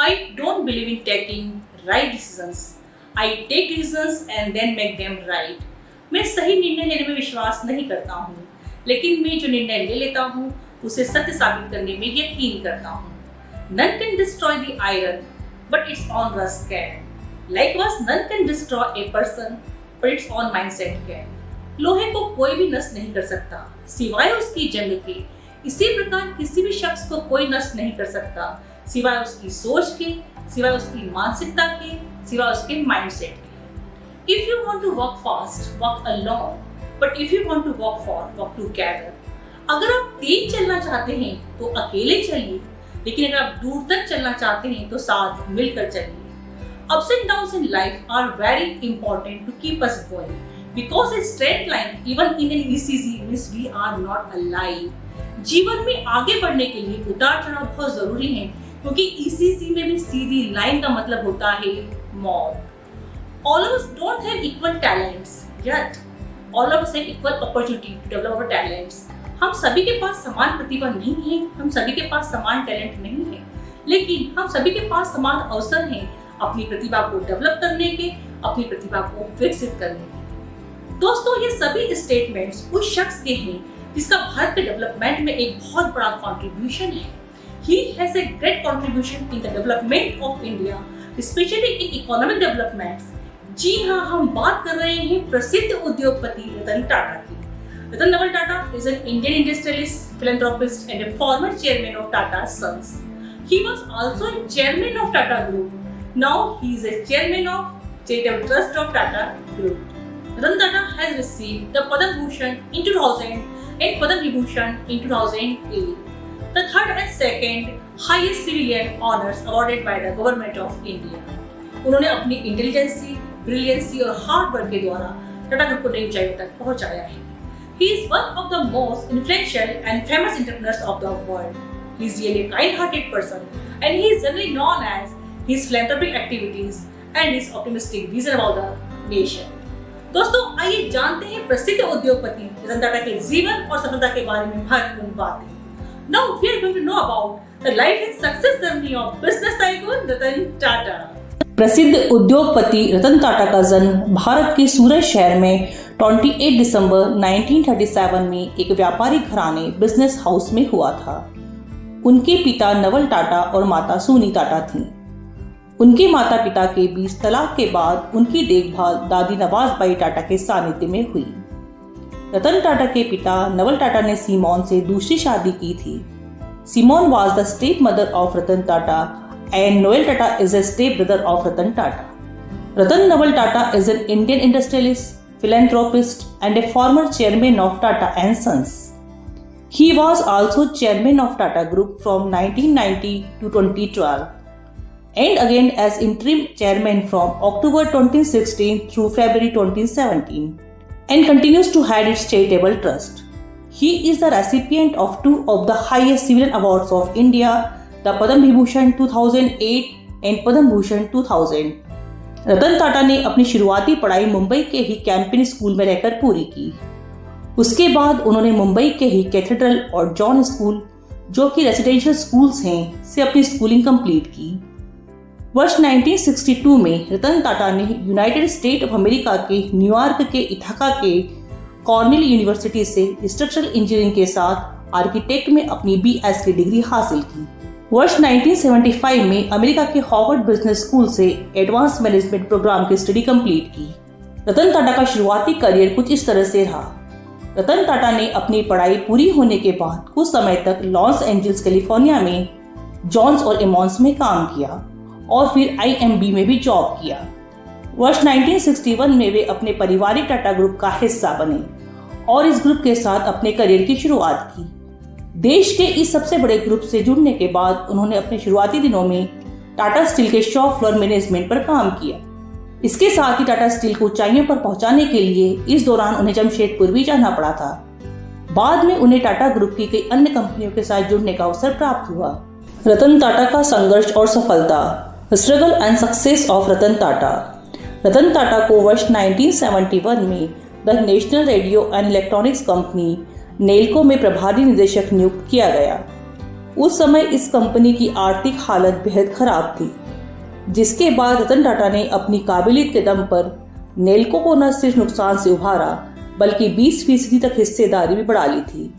I don't believe in taking right decisions. I take decisions and then make them right. मैं सही निर्णय लेने में विश्वास नहीं करता हूँ, लेकिन मैं जो निर्णय ले लेता हूँ उसे सत्य साबित करने में यकीन करता हूँ. None can destroy the iron, but its own rust can. Likewise, none can destroy a person, but its own mindset can. लोहे को कोई भी नष्ट नहीं कर सकता सिवाय उसकी जंग के. इसी प्रकार किसी भी शख्स को कोई नष्ट नहीं कर सकता सिवाय उसकी सोच के, सिवाय उसकी मानसिकता के, सिवाय उसके माइंडसेट के. If you want to walk fast, walk alone. But if you want to walk far, walk together. अगर आप तेज चलना चाहते हैं तो अकेले चलिए, लेकिन अगर आप दूर तक चलना चाहते हैं तो साथ मिलकर चलिए. Ups and downs in life are very important to keep us going. Because a straight line, even in an ECG, means we are not alive. जीवन में आगे बढ़ने के लिए उतार चढ़ाव बहुत जरूरी है, क्योंकि ECG में भी सीधी लाइन का मतलब होता है मौत. All of us don't have equal talents, yet all of us have equal opportunity to develop our talents. हम सभी के पास समान प्रतिभा नहीं है, हम सभी के पास समान टैलेंट नहीं है, लेकिन हम सभी के पास समान अवसर हैं अपनी प्रतिभा को डेवलप करने के, अपनी प्रतिभा को विकसित करने के. दोस्तों, ये सभी स्टेटमेंट्स उस शख्स के हैं जिसका भारत के डेवलपमेंट में एक बहुत बड़ा कंट्रीब्यूशन है. He has a great contribution in the development of India, especially in economic developments. जी हाँ, हम बात कर रहे हैं प्रसिद्ध उद्योगपति रतन टाटा की. रतन Naval Tata is an Indian industrialist, philanthropist and a former chairman of Tata Sons. He was also a chairman of Tata Group. Now he is a chairman of Charitable Trust of Tata Group. Ratan Tata has received the Padma Bhushan in 2000 and Padma Vibhushan in 2008, the third and second highest civilian honors awarded by the government of India. उन्होंने अपनी intelligence, brilliancy और hard work के द्वारा Tata group को नई ऊंचाइयों तक पहुंचाया है. He is one of the most influential and famous entrepreneurs of the world. He is really a kind-hearted person, and he is generally known as his philanthropic activities and his optimistic vision about the nation. दोस्तों, आइए जानते हैं प्रसिद्ध उद्योगपति रतन टाटा के जीवन और सफलता के बारे में महत्वपूर्ण बातें. Now we are going to know about the life and success journey of business tycoon Ratan Tata. प्रसिद्ध उद्योगपति रतन टाटा का जन्म भारत के सूरत शहर में 28 दिसंबर 1937 में एक व्यापारी घराने बिजनेस हाउस में हुआ था. उनके पिता नवल टाटा और माता सोनी टाटा थीं. उनके माता पिता के बीच तलाक के बाद उनकी देखभाल दादी नवाजबाई टाटा के सानिध्य में हुई. रतन टाटा के पिता नवल टाटा ने सीमोन से दूसरी शादी की थी. Simone was the stepmother of Ratan Tata and Noel Tata is a stepbrother of Ratan Tata. Ratan Naval Tata is an Indian industrialist, philanthropist and a former chairman of Tata and Sons. He was also chairman of Tata Group from 1990 to 2012 and again as interim chairman from October 2016 through February 2017 and continues to head its charitable trust. He is the recipient of two of the highest civilian awards of India, the Padma Vibhushan 2008 and Padma Bhushan 2000. Ratan Tata ने अपनी शुरुआती पढ़ाई मुंबई के ही कैंपिन school में रहकर पूरी की. उसके बाद उन्होंने मुंबई के ही कैथेड्रल और जॉन स्कूल, जो कि रेसिडेंशियल स्कूल्स हैं, से अपनी स्कूलिंग कंप्लीट की. वर्ष 1962 में रतन टाटा ने यूनाइटेड स्टेट ऑफ अमेरिका के न्यूयॉर्क के इथाका के कॉर्नेल यूनिवर्सिटी से स्ट्रक्चरल इंजीनियरिंग के साथ आर्किटेक्ट में अपनी BS की डिग्री हासिल की. वर्ष 1975 में अमेरिका के हार्वर्ड बिजनेस स्कूल से एडवांस मैनेजमेंट प्रोग्राम की स्टडी कंप्लीट की. रतन टाटा का शुरुआती करियर कुछ इस तरह से रहा. रतन टाटा ने अपनी पढ़ाई पूरी होने के बाद कुछ समय तक लॉस एंजल्स कैलिफोर्निया में जॉन्स और एमॉन्स में काम किया और फिर IMB में भी जॉब किया. वर्ष 1961 में वे अपने पारिवारिक टाटा ग्रुप का हिस्सा बने और इस ग्रुप के साथ अपने करियर की शुरुआत की. देश के इस सबसे बड़े ग्रुप से जुड़ने के बाद उन्होंने अपने शुरुआती दिनों में टाटा स्टील के शॉप फ्लोर मैनेजमेंट पर काम किया. इसके साथ ही टाटा स्टील को ऊंचाइयों पर पहुंचाने के लिए इस दौरान उन्हें जमशेदपुर भी जाना पड़ा था. बाद में उन्हें टाटा ग्रुप की कई अन्य कंपनियों के साथ जुड़ने का अवसर प्राप्त हुआ. रतन टाटा का संघर्ष और सफलता. Struggle and success of Ratan Tata. Ratan Tata को वर्ष 1971 में the national radio and electronics company Nelco में प्रभारी निदेशक नियुक्त किया गया. उस समय इस कंपनी की आर्थिक हालत बेहद खराब थी, जिसके बाद रतन टाटा ने अपनी काबिलियत के दम पर नेल्को को न सिर्फ नुकसान से उभारा बल्कि 20% तक हिस्सेदारी भी बढ़ा ली थी।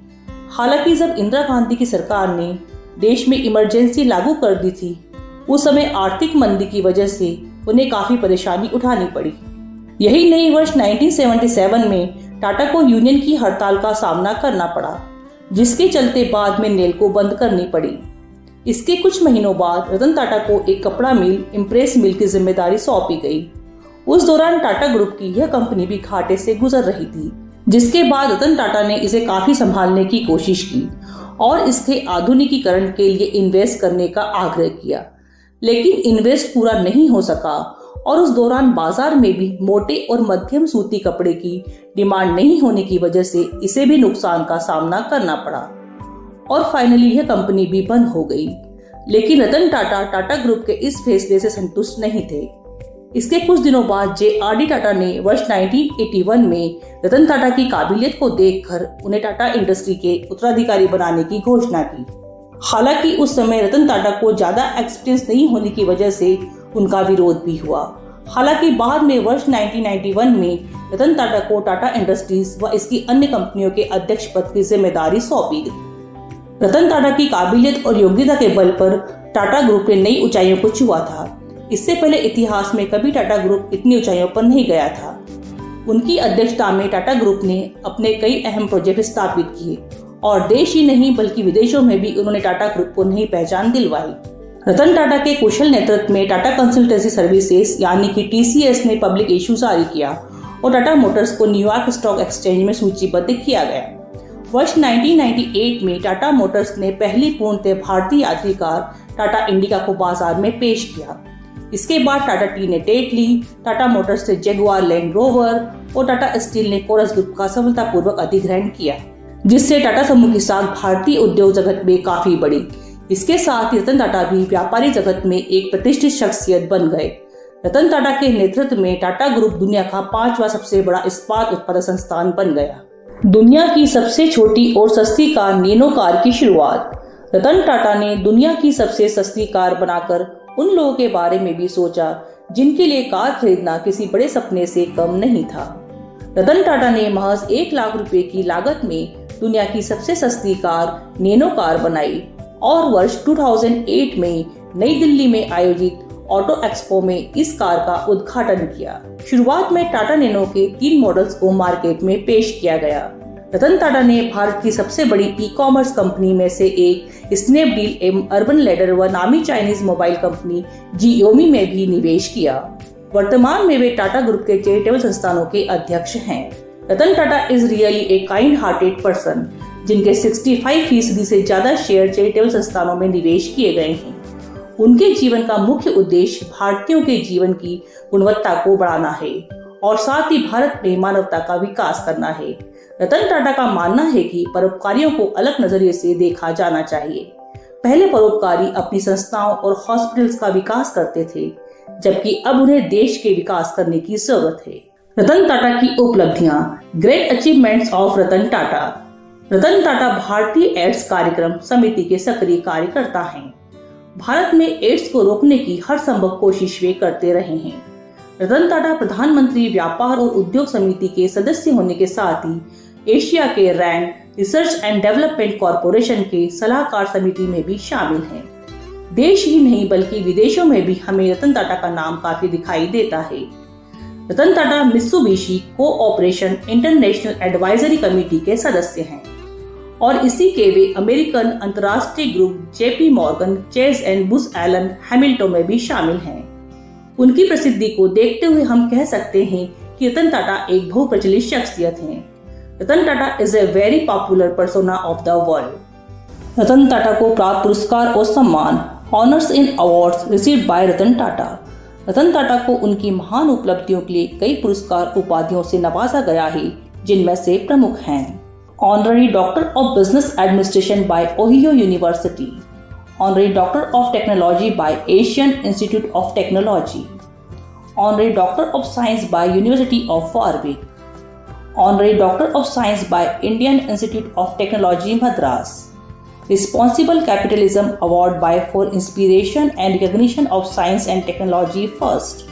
हालांकि जब इंदिरा गांधी की सरकार ने देश में इमरजेंसी लागू कर दी थी, उस समय आर्थिक मंदी की वजह से उन्हें काफी परेशानी उठानी पड़ी। यही नहीं, वर्ष 1977 में टाटा को यूनियन की हड़ताल का सामना करना पड़ा, जिसके चलते बाद में नेल्को बंद करनी पड़ी। इसके कुछ महीनों बाद रतन टाटा को एक कपड़ा मिल इम्प्रेस मिल की जिम्मेदारी सौंपी गई। उस दौरान टाटा ग्रुप की यह कंपनी भी घाटे से गुजर रही थी, जिसके बाद रतन टाटा ने इसे काफी संभालने की कोशिश की और इसके आधुनिकीकरण के लिए इन्वेस्ट करने का आग्रह किया, लेकिन इन्वेस्ट पूरा नहीं हो सका और उस दौरान बाजार में भी मोटे और मध्यम सूती कपड़े की डिमांड नहीं होने की वजह से इसे भी नुकसान का सामना करना पड़ा और फाइनली यह कंपनी भी बंद हो गई। लेकिन रतन टाटा टाटा ग्रुप के इस फैसले से संतुष्ट नहीं थे। इसके कुछ दिनों बाद जे.आर.डी. टाटा ने वर्ष 1981 में रतन टाटा की काबिलियत को देखकर उन्हें टाटा इंडस्ट्री के उत्तराधिकारी बनाने की घोषणा की। हालांकि उस समय रतन टाटा को ज्यादा एक्सपीरियंस नहीं होने की वजह से उनका विरोध भी हुआ। हालांकि बाद में वर्ष 1991 में रतन टाटा को टाटा इंडस्ट्रीज व इसकी अन्य कंपनियों के अध्यक्ष पद की जिम्मेदारी सौंपी गई। रतन टाटा की काबिलियत और योग्यता के बल पर टाटा ग्रुप ने नई ऊंचाइयों को छुआ था। इससे पहले इतिहास में कभी टाटा ग्रुप इतनी ऊंचाइयों पर नहीं गया था। उनकी अध्यक्षता में टाटा ग्रुप ने अपने कई अहम प्रोजेक्ट स्थापित किए और देश ही नहीं बल्कि विदेशों में भी उन्होंने टाटा ग्रुप को नई पहचान दिलवाई। रतन टाटा के कुशल नेतृत्व में टाटा कंसल्टेंसी सर्विसेज यानी कि TCS ने पब्लिक इश्यू जारी किया और टाटा मोटर्स को न्यूयॉर्क स्टॉक एक्सचेंज में सूचीबद्ध किया गया। वर्ष 1998 में टाटा मोटर्स ने पहली पूर्णतः भारतीय यात्री कार टाटा इंडिका को बाजार में पेश किया। इसके बाद टाटा टी ने टेट ली, टाटा मोटर्स से जगुआर लैंड रोवर और टाटा स्टील ने कोरस ग्रुप का सफलतापूर्वक अधिग्रहण किया, जिससे टाटा समूह की साख भारतीय उद्योग जगत में काफी बढ़ी। इसके साथ ही रतन टाटा भी व्यापारी जगत में एक प्रतिष्ठित शख्सियत बन गए। रतन टाटा के नेतृत्व में टाटा ग्रुप दुनिया का 5वां सबसे बड़ा इस्पात उत्पादक संस्थान बन गया। दुनिया की सबसे छोटी और सस्ती कार नैनो कार की शुरुआत। रतन टाटा ने दुनिया की सबसे सस्ती कार बनाकर उन लोगों के बारे में भी सोचा जिनके लिए कार खरीदना किसी बड़े सपने से कम नहीं था। रतन टाटा ने महज 1 लाख रुपए की लागत में दुनिया की सबसे सस्ती कार नैनो कार बनाई और वर्ष 2008 में नई दिल्ली में आयोजित ऑटो एक्सपो में इस कार का उद्घाटन किया। शुरुआत में टाटा नैनो के 3 मॉडल्स को मार्केट में पेश किया गया। रतन टाटा ने भारत की सबसे बड़ी ई-कॉमर्स कंपनी में से एक स्नैपडील एवं अर्बन लैडर व नामी चाइनीज मोबाइल कंपनी जियोमी में भी निवेश किया। वर्तमान में वे टाटा ग्रुप के चैरिटेबल संस्थानों के अध्यक्ष हैं। Ratan Tata is really a kind hearted person, जिनके 65% से ज्यादा शेयर चैरिटेबल संस्थानों में निवेश किए गए हैं। उनके जीवन का मुख्य उद्देश्य भारतीयों के जीवन की गुणवत्ता को बढ़ाना है और साथ ही भारत में मानवता का विकास करना है। रतन टाटा का मानना है कि परोपकारियों को अलग नजरिए से देखा जाना चाहिए। पहले परोपकारी अपनी संस्थाओं और हॉस्पिटल्स का विकास करते थे, जबकि अब उन्हें देश के विकास करने की जरूरत है। रतन टाटा की उपलब्धियां, great achievements of Ratan Tata. Ratan Tata भारतीय एड्स कार्यक्रम समिति के सक्रिय कार्यकर्ता हैं। भारत में एड्स को रोकने की हर संभव कोशिश वे करते रहे हैं। रतन टाटा प्रधानमंत्री व्यापार और उद्योग समिति के सदस्य होने के साथ ही एशिया के RAND research and development corporation के सलाहकार समिति में भी शामिल हैं। देश ही नहीं बल्कि विदेशों में भी हमें रतन टाटा का नाम काफी दिखाई देता है। Ratan Tata Mitsubishi cooperation international advisory committee के सदस्य हैं और इसी के वे अमेरिकन अंतर्राष्ट्रीय group JP Morgan, Chase and Booz Allen Hamilton में भी शामिल हैं। उनकी प्रसिद्धि को देखते हुए हम कह सकते हैं कि रतन टाटा एक बहुप्रचलित शख्सियत हैं। Ratan Tata is a very popular persona of the world. Ratan Tata को प्राप्त पुरस्कार और सम्मान, honours and awards received by Ratan Tata. Ratan Tata को उनकी महान उपलब्धियों के लिए कई पुरस्कार उपाधियों से नवाजा गया है, जिनमें से प्रमुख हैं honorary doctor of business administration by Ohio University, Honorary Doctor of Technology by Asian Institute of Technology, Honorary Doctor of Science by University of Warwick, Honorary Doctor of Science by Indian Institute of Technology Madras, Responsible Capitalism Award for Inspiration and Recognition of Science and Technology first.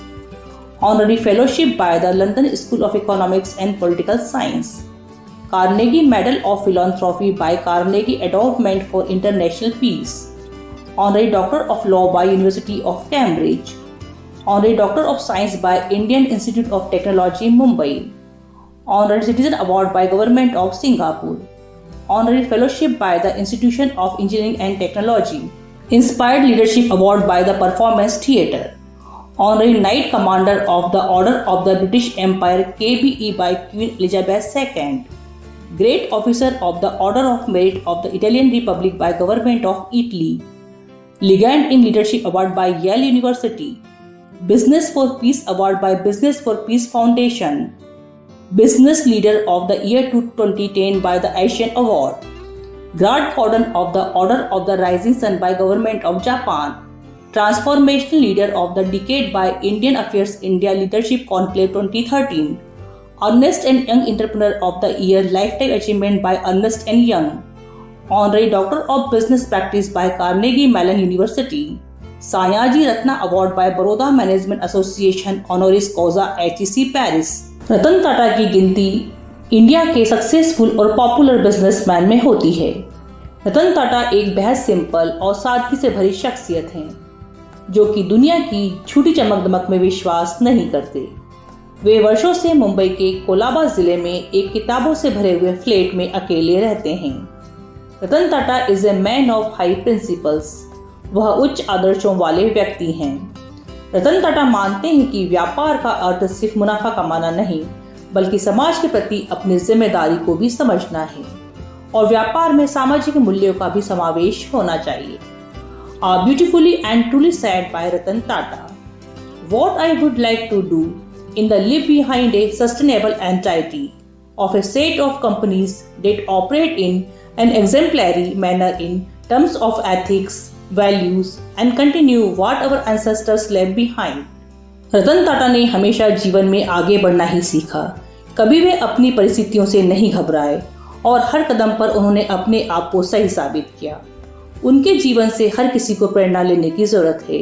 Honorary Fellowship by the London School of Economics and Political Science. Carnegie Medal of Philanthropy by Carnegie Endowment for International Peace. Honorary Doctor of Law by University of Cambridge. Honorary Doctor of Science by Indian Institute of Technology, Mumbai. Honorary Citizen Award by Government of Singapore. Honorary Fellowship by the Institution of Engineering and Technology. Inspired Leadership Award by the Performance Theatre. Honorary Knight Commander of the Order of the British Empire KBE by Queen Elizabeth II. Great Officer of the Order of Merit of the Italian Republic by Government of Italy. Ligand in Leadership Award by Yale University. Business for Peace Award by Business for Peace Foundation. Business Leader of the Year 2010 by the Asian Award. Grand Cordon of the Order of the Rising Sun by Government of Japan. Transformational Leader of the Decade by Indian Affairs India Leadership Conclave 2013. Ernst & Young Entrepreneur of the Year Lifetime Achievement by Ernst & Young. Honorary Doctor of Business Practice by Carnegie Mellon University. Sayaji Ratna Award by Baroda Management Association Honoris Causa HEC Paris. Ratan Tata की गिनती India के successful और popular businessman में होती है। रतन टाटा एक बेहद simple और सादगी से भरी शख्सियत हैं, जो कि दुनिया की झूठी चमक दमक में विश्वास नहीं करते। वे वर्षों से मुंबई के कोलाबा जिले में एक किताबों से भरे हुए फ्लैट में अकेले रहते हैं। Ratan Tata is a man of high principles. वह उच्च आदर्शों वाले व्यक्ति हैं। रतन टाटा मानते हैं कि व्यापार का अर्थ सिर्फ मुनाफा कमाना नहीं, बल्कि समाज के प्रति अपनी जिम्मेदारी को भी समझना है और व्यापार में सामाजिक मूल्यों का भी समावेश होना चाहिए। Beautifully and truly said bye Ratan Tata. What I would like to do in the live behind a sustainable entirety of a set of companies that operate in an exemplary manner in terms of ethics, values and continue what our ancestors left behind. Ratan Tata ने हमेशा जीवन में आगे बढ़ना ही सीखा। कभी वे अपनी परिस्थितियों से नहीं घबराए और हर कदम पर उन्होंने अपने आप को सही साबित किया। उनके जीवन से हर किसी को प्रेरणा लेने की जरूरत है।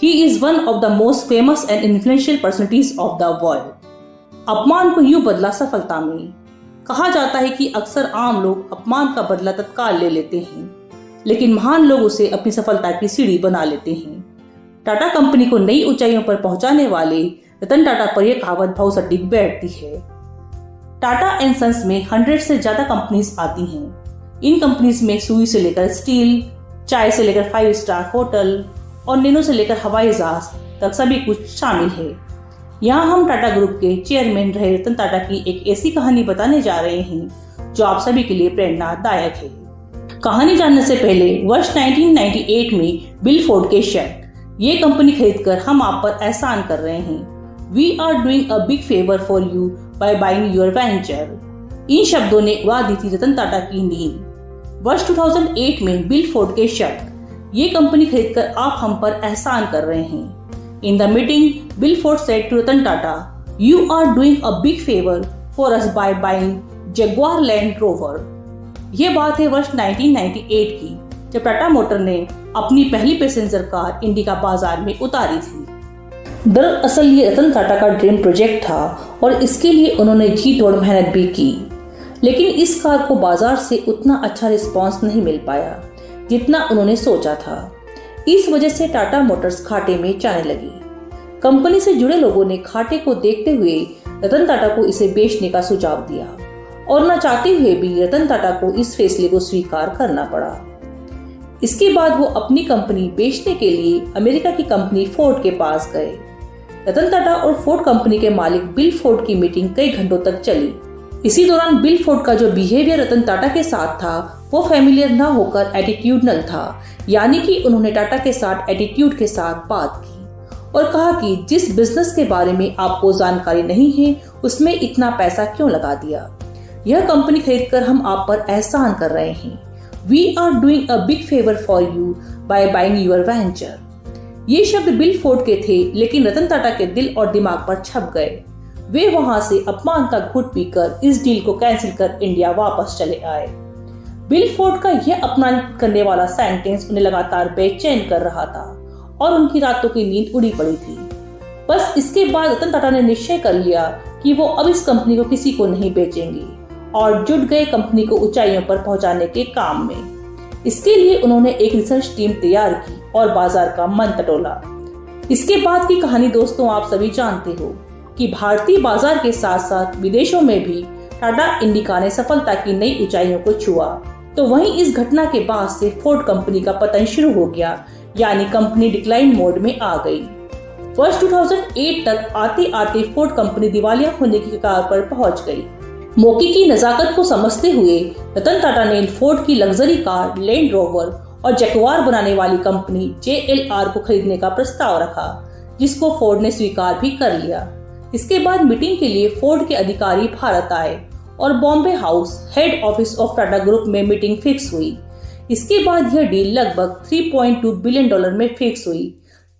He is one of the most famous and influential personalities of the world. अपमान को यूं बदला सफलता में। कहा जाता है कि अक्सर आम लोग अपमान का बदला तत्काल ले लेते हैं, लेकिन महान लोग उसे अपनी सफलता की सीढ़ी बना लेते हैं। टाटा कंपनी को नई ऊंचाइयों पर पहुंचाने वाले रतन टाटा पर यह कहावत बहुत सटीक बैठती है। टाटा एंड सन्स में 100 से ज्यादा कंपनीज आती हैं। इन कंपनीज में सुई से लेकर स्टील, चाय से लेकर 5 स्टार होटल और नैनो से लेकर हवाई जहाज तक सभी कुछ शामिल है। यहाँ हम टाटा ग्रुप के चेयरमैन रहे रतन टाटा की एक ऐसी कहानी बताने जा रहे हैं जो आप सभी के लिए प्रेरणादायक है। कहानी जानने से पहले वर्ष 1998 में बिल फोर्ड के शर्ट ये कंपनी खरीदकर हम आप पर एहसान कर रहे हैं। We are doing a big favour for you by buying your venture. इन शब्दों ने उड़ा दी थी रतन टाटा की नींद। वर्ष 2008 में बिल फोर्ड के शर्ट ये कंपनी खरीदकर आप हम पर एहसान कर रहे हैं। In the meeting Bill Ford said to Ratan Tata, you are doing a big favour for us by buying Jaguar Land Rover. ये बात है वर्ष 1998 की, जब टाटा मोटर ने अपनी पहली पैसेंजर कार इंडिका बाजार में उतारी थी। दरअसल ये रतन टाटा का ड्रीम प्रोजेक्ट था और इसके लिए उन्होंने जी तोड़ मेहनत भी की, लेकिन इस कार को बाजार से उतना अच्छा रिस्पांस नहीं मिल पाया जितना उन्होंने सोचा था। इस वजह से टाटा मोटर्स घाटे में जाने लगी। कंपनी से जुड़े लोगों ने घाटे को देखते हुए रतन टाटा को इसे बेचने का सुझाव दिया और न चाहते हुए भी रतन टाटा को इस फैसले को स्वीकार करना पड़ा। इसके बाद वो अपनी कंपनी बेचने के लिए अमेरिका की कंपनी फोर्ड के पास गए। रतन टाटा और फोर्ड कंपनी के मालिक बिल फोर्ड की मीटिंग कई घंटों तक चली। इसी दौरान बिल फोर्ड का जो बिहेवियर रतन टाटा के साथ था वो फैमिलियर न होकर एटीट्यूडनल था, यानी कि उन्होंने टाटा के साथ एटीट्यूड के साथ बात की और कहा कि जिस बिजनेस के बारे में आपको जानकारी नहीं है उसमें इतना पैसा क्यों लगा दिया। यह कंपनी खरीदकर हम आप पर एहसान कर रहे हैं। We are doing a big favor for you by buying your venture. ये शब्द बिल फोर्ड के थे, लेकिन रतन टाटा के दिल और दिमाग पर छप गए। वे वहां से अपमान का घूंट पीकर इस डील को कैंसिल कर इंडिया वापस चले आए। बिल फोर्ड का यह अपमानित करने वाला सेंटेंस उन्हें लगातार बेचैन कर रहा था और उनकी रातों की नींद उड़ी पड़ी थी। बस इसके बाद रतन टाटा ने निश्चय कर लिया कि वो अब इस कंपनी को किसी को नहीं बेचेंगे और जुट गए कंपनी को ऊंचाइयों पर पहुंचाने के काम में। इसके लिए उन्होंने एक रिसर्च टीम तैयार की और बाजार का मन टटोला। इसके बाद की कहानी दोस्तों आप सभी जानते हो कि भारतीय बाजार के साथ साथ विदेशों में भी टाटा इंडिका ने सफलता की नई ऊंचाइयों को छुआ। तो वहीं इस घटना के बाद से फोर्ड कंपनी का पतन शुरू हो गया, यानी कंपनी डिक्लाइन मोड में आ गई। वर्ष 2008 तक आते आते फोर्ड कंपनी दिवालिया होने की कगार पर पहुंच गई। मौके की नजाकत को समझते हुए रतन टाटा ने फोर्ड की लग्जरी कार लैंड रोवर और जैगुआर बनाने वाली कंपनी JLR को खरीदने का प्रस्ताव रखा, जिसको फोर्ड ने स्वीकार भी कर लिया। इसके बाद मीटिंग के लिए फोर्ड के अधिकारी भारत आए और Bombay house head office of Tata group में मीटिंग फिक्स हुई। इसके बाद यह डील लगभग $3.2 बिलियन में फिक्स हुई।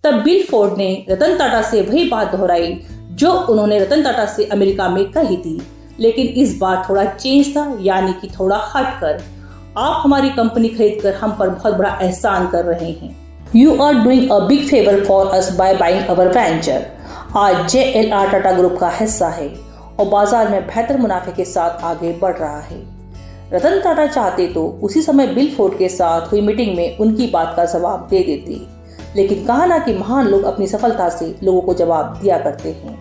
तब बिल फोर्ड ने रतन टाटा से वही बात दोहराई जो उन्होंने रतन टाटा से अमेरिका में कही थी, लेकिन इस बार थोड़ा चेंज था, यानी कि थोड़ा हटकर। आप हमारी कंपनी खरीद कर हम पर बहुत बड़ा एहसान कर रहे हैं। You are doing a big favour for us by buying our venture. आज JLR टाटा ग्रुप का हिस्सा है और बाजार में बेहतर मुनाफे के साथ आगे बढ़ रहा है। रतन टाटा चाहते तो उसी समय बिल फोर्ड के साथ हुई मीटिंग में उनकी बात का जवाब दे देते, लेकिन कहा ना कि महान लोग अपनी सफलता से लोगों को जवाब दिया करते हैं।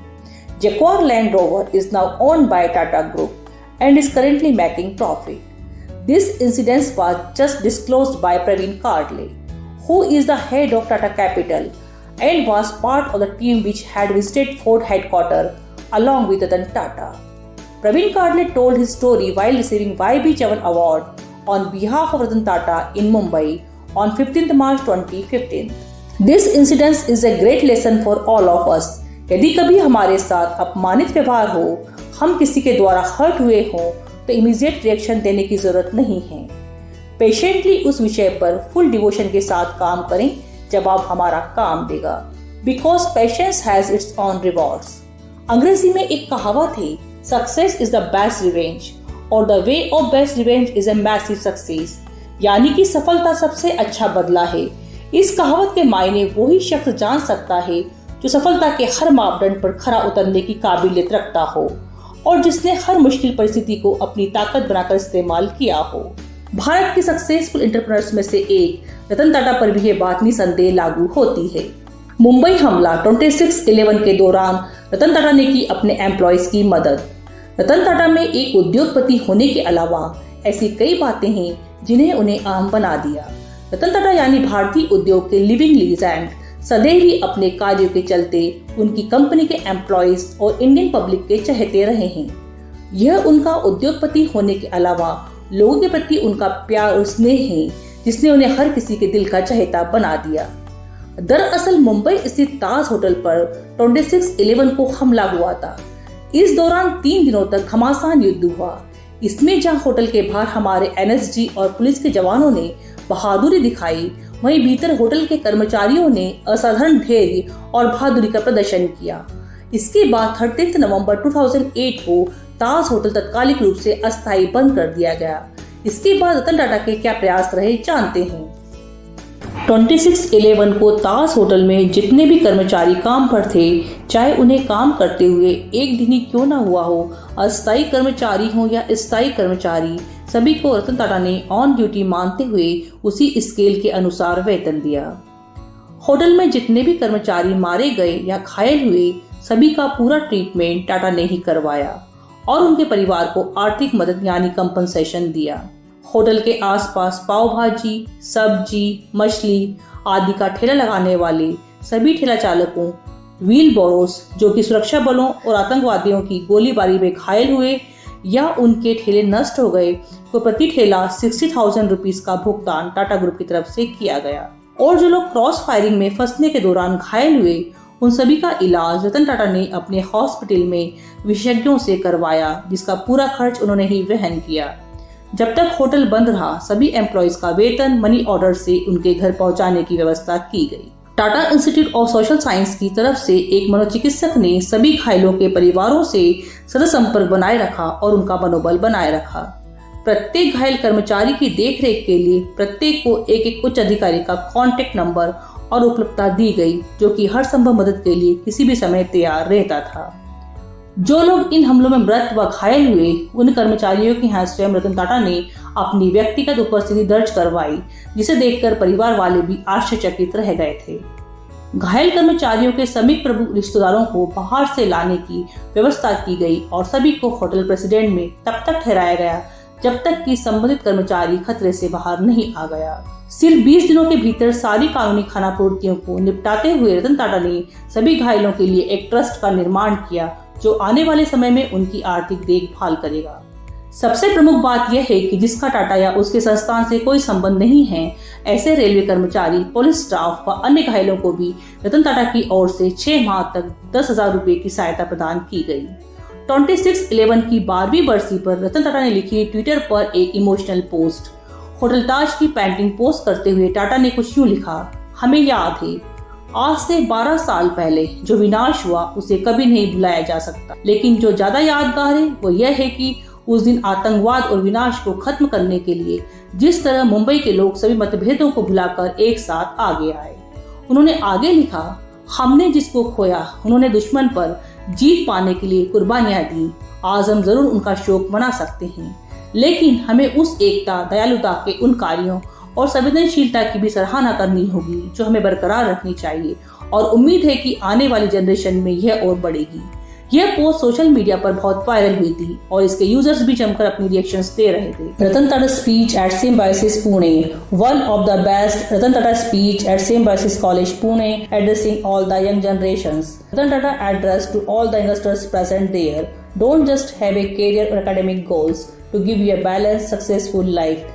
Jaguar land rover is now owned by Tata Group and is currently making profit. This incident was just disclosed by Praveen Kardle, who is the head of Tata Capital and was part of the team which had visited Ford headquarters along with Ratan Tata. Praveen Kardle told his story while receiving YB Chavan Award on behalf of Ratan Tata in Mumbai on 15th March 2015. This incident is a great lesson for all of us. यदि कभी हमारे साथ अपमानित व्यवहार हो, हम किसी के द्वारा हर्ट हुए हों, तो इमीडिएट रिएक्शन देने की जरूरत नहीं है। पेशेंटली उस विषय पर फुल डिवोशन के साथ काम करें, जवाब हमारा काम देगा। Because patience has its own rewards. अंग्रेजी में एक कहावत है, success is the best revenge और the way of best revenge is a massive success, यानी कि सफलता सबसे अच्छा बदला है। इस कहावत के मायने वही शख्स जान सकता है जो सफलता के हर मापदंड पर खरा उतरने की काबिलियत रखता हो और जिसने हर मुश्किल परिस्थिति को अपनी ताकत बनाकर इस्तेमाल किया हो। भारत के सक्सेसफुल एंटरप्रेन्योर्स में से एक रतन टाटा पर भी ये बात निसंदेह लागू होती है। मुंबई हमला 26/11 के दौरान रतन टाटा ने की अपने एम्प्लॉयज की मदद। रतन टाटा में एक उद्योगपति होने के अलावा ऐसी कई बातें हैं जिन्हें उन्हें आम बना दिया। रतन टाटा यानी भारतीय उद्योग के लिविंग लीजेंड सदैव ही अपने कार्यों के चलते उनकी कंपनी के एम्प्लॉयज और इंडियन पब्लिक के चहेते रहे हैं। यह उनका उद्योगपति होने के अलावा लोगों के प्रति उनका प्यार और स्नेह है, जिसने उन्हें हर किसी के दिल का चहेता बना दिया। दरअसल मुंबई स्थित ताज होटल पर 26/11 को हमला हुआ था। इस दौरान 3 दिनों तक घमासान युद्ध हुआ। इसमें जहां होटल के बाहर हमारे NSG और पुलिस के जवानों ने बहादुरी दिखाई, वहीं भीतर होटल के कर्मचारियों ने असाधारण धैर्य और बहादुरी का प्रदर्शन किया। इसके बाद 30 नवंबर 2008 को ताज होटल तात्कालिक रूप से अस्थायी बंद कर दिया गया। इसके बाद रतन टाटा के क्या प्रयास रहे जानते हैं। 26/11 को ताज होटल में जितने भी कर्मचारी काम पर थे, चाहे उन्हें काम करते हुए एक दिन ही क्यों न हुआ हो, अस्थायी कर्मचारी हो या स्थायी कर्मचारी, सभी को रतन टाटा ने ऑन ड्यूटी मानते हुए उसी स्केल के अनुसार वेतन दिया। होटल में जितने भी कर्मचारी मारे गए या घायल हुए, सभी का पूरा ट्रीटमेंट टाटा ने ही करवाया और उनके परिवार को आर्थिक मदद यानी कंपनसेशन दिया। होटल के आसपास पाव भाजी, सब्जी, मछली आदि का ठेला लगाने वाले सभी ठेला चालकों, व्हील बोरोस जो कि सुरक्षा बलों और आतंकवादियों की गोलीबारी में घायल हुए या उनके ठेले नष्ट हो गए, को प्रति ठेला 60,000 रुपीज का भुगतान टाटा ग्रुप की तरफ से किया गया। और जो लोग क्रॉस फायरिंग में फंसने के दौरान घायल हुए, उन सभी का इलाज रतन टाटा ने अपने हॉस्पिटल में विशेषज्ञों से करवाया, जिसका पूरा खर्च उन्होंने ही वहन किया। जब तक होटल बंद रहा, सभी एम्प्लॉयज का वेतन मनी ऑर्डर से उनके घर पहुंचाने की व्यवस्था की गई। Tata institute of social science की तरफ से एक मनोचिकित्सक ने सभी घायलों के परिवारों से सतत संपर्क बनाए रखा और उनका मनोबल बनाए रखा। प्रत्येक घायल कर्मचारी की देखरेख के लिए प्रत्येक को एक एक उच्च अधिकारी का कॉन्टेक्ट नंबर और उपलब्धता दी गई, जो कि हर संभव मदद के लिए किसी भी समय तैयार रहता था। जो लोग इन हमलों में मृत व घायल हुए, उन कर्मचारियों के यहाँ स्वयं रतन टाटा ने अपनी व्यक्तिगत उपस्थिति दर्ज करवाई, जिसे देखकर परिवार वाले भी आश्चर्यचकित रह गए थे। घायल कर्मचारियों के समीप प्रमुख रिश्तेदारों को बाहर से लाने की व्यवस्था की गई और सभी को होटल प्रेसिडेंट में तब तक ठहराया गया जब तक कि संबंधित कर्मचारी खतरे से बाहर नहीं आ गया। सिर्फ 20 दिनों के भीतर सारी कानूनी खानापूर्तियों को निपटाते हुए रतन टाटा ने सभी घायलों के लिए एक ट्रस्ट का निर्माण किया, जो आने वाले समय में उनकी आर्थिक देखभाल करेगा। सबसे प्रमुख बात यह है कि जिसका टाटा या उसके संस्थान से कोई संबंध नहीं है, ऐसे रेलवे कर्मचारी, पुलिस स्टाफ व अन्य घायलों को भी रतन टाटा की ओर से 6 माह तक 10,000 रुपए की सहायता प्रदान की गई। 26/11 की 12वीं बरसी पर रतन टाटा ने लिखी ट्विटर पर एक इमोशनल पोस्ट। होटल ताज की पेंटिंग पोस्ट करते हुए टाटा ने कुछ यूं लिखा, हमें याद है आज से 12 साल पहले जो विनाश हुआ उसे कभी नहीं भुलाया जा सकता, लेकिन जो ज्यादा यादगार है वो यह है कि उस दिन आतंकवाद और विनाश को खत्म करने के लिए जिस तरह मुंबई के लोग सभी मतभेदों को भुलाकर एक साथ आगे आए। उन्होंने आगे लिखा, हमने जिसको खोया उन्होंने दुश्मन पर जीत पाने के लिए कुर्बानियां दी। आज हम जरूर उनका शोक मना सकते हैं, लेकिन हमें उस एकता, दयालुता के उन कार्यों और संवेदनशीलता की भी सराहना करनी होगी जो हमें बरकरार रखनी चाहिए, और उम्मीद है कि आने वाली जनरेशन में यह और बढ़ेगी। यह पोस्ट सोशल मीडिया पर बहुत वायरल हुई थी और इसके यूजर्स भी जमकर अपनी रिएक्शंस दे रहे थे। Ratan Tata speech at Symbiosis Pune, one of the best Ratan Tata speech at Symbiosis college Pune, addressing all the young generations. Ratan Tata address to all the youngsters present there. Don't just have a career or academic goals to give you a balanced, successful life.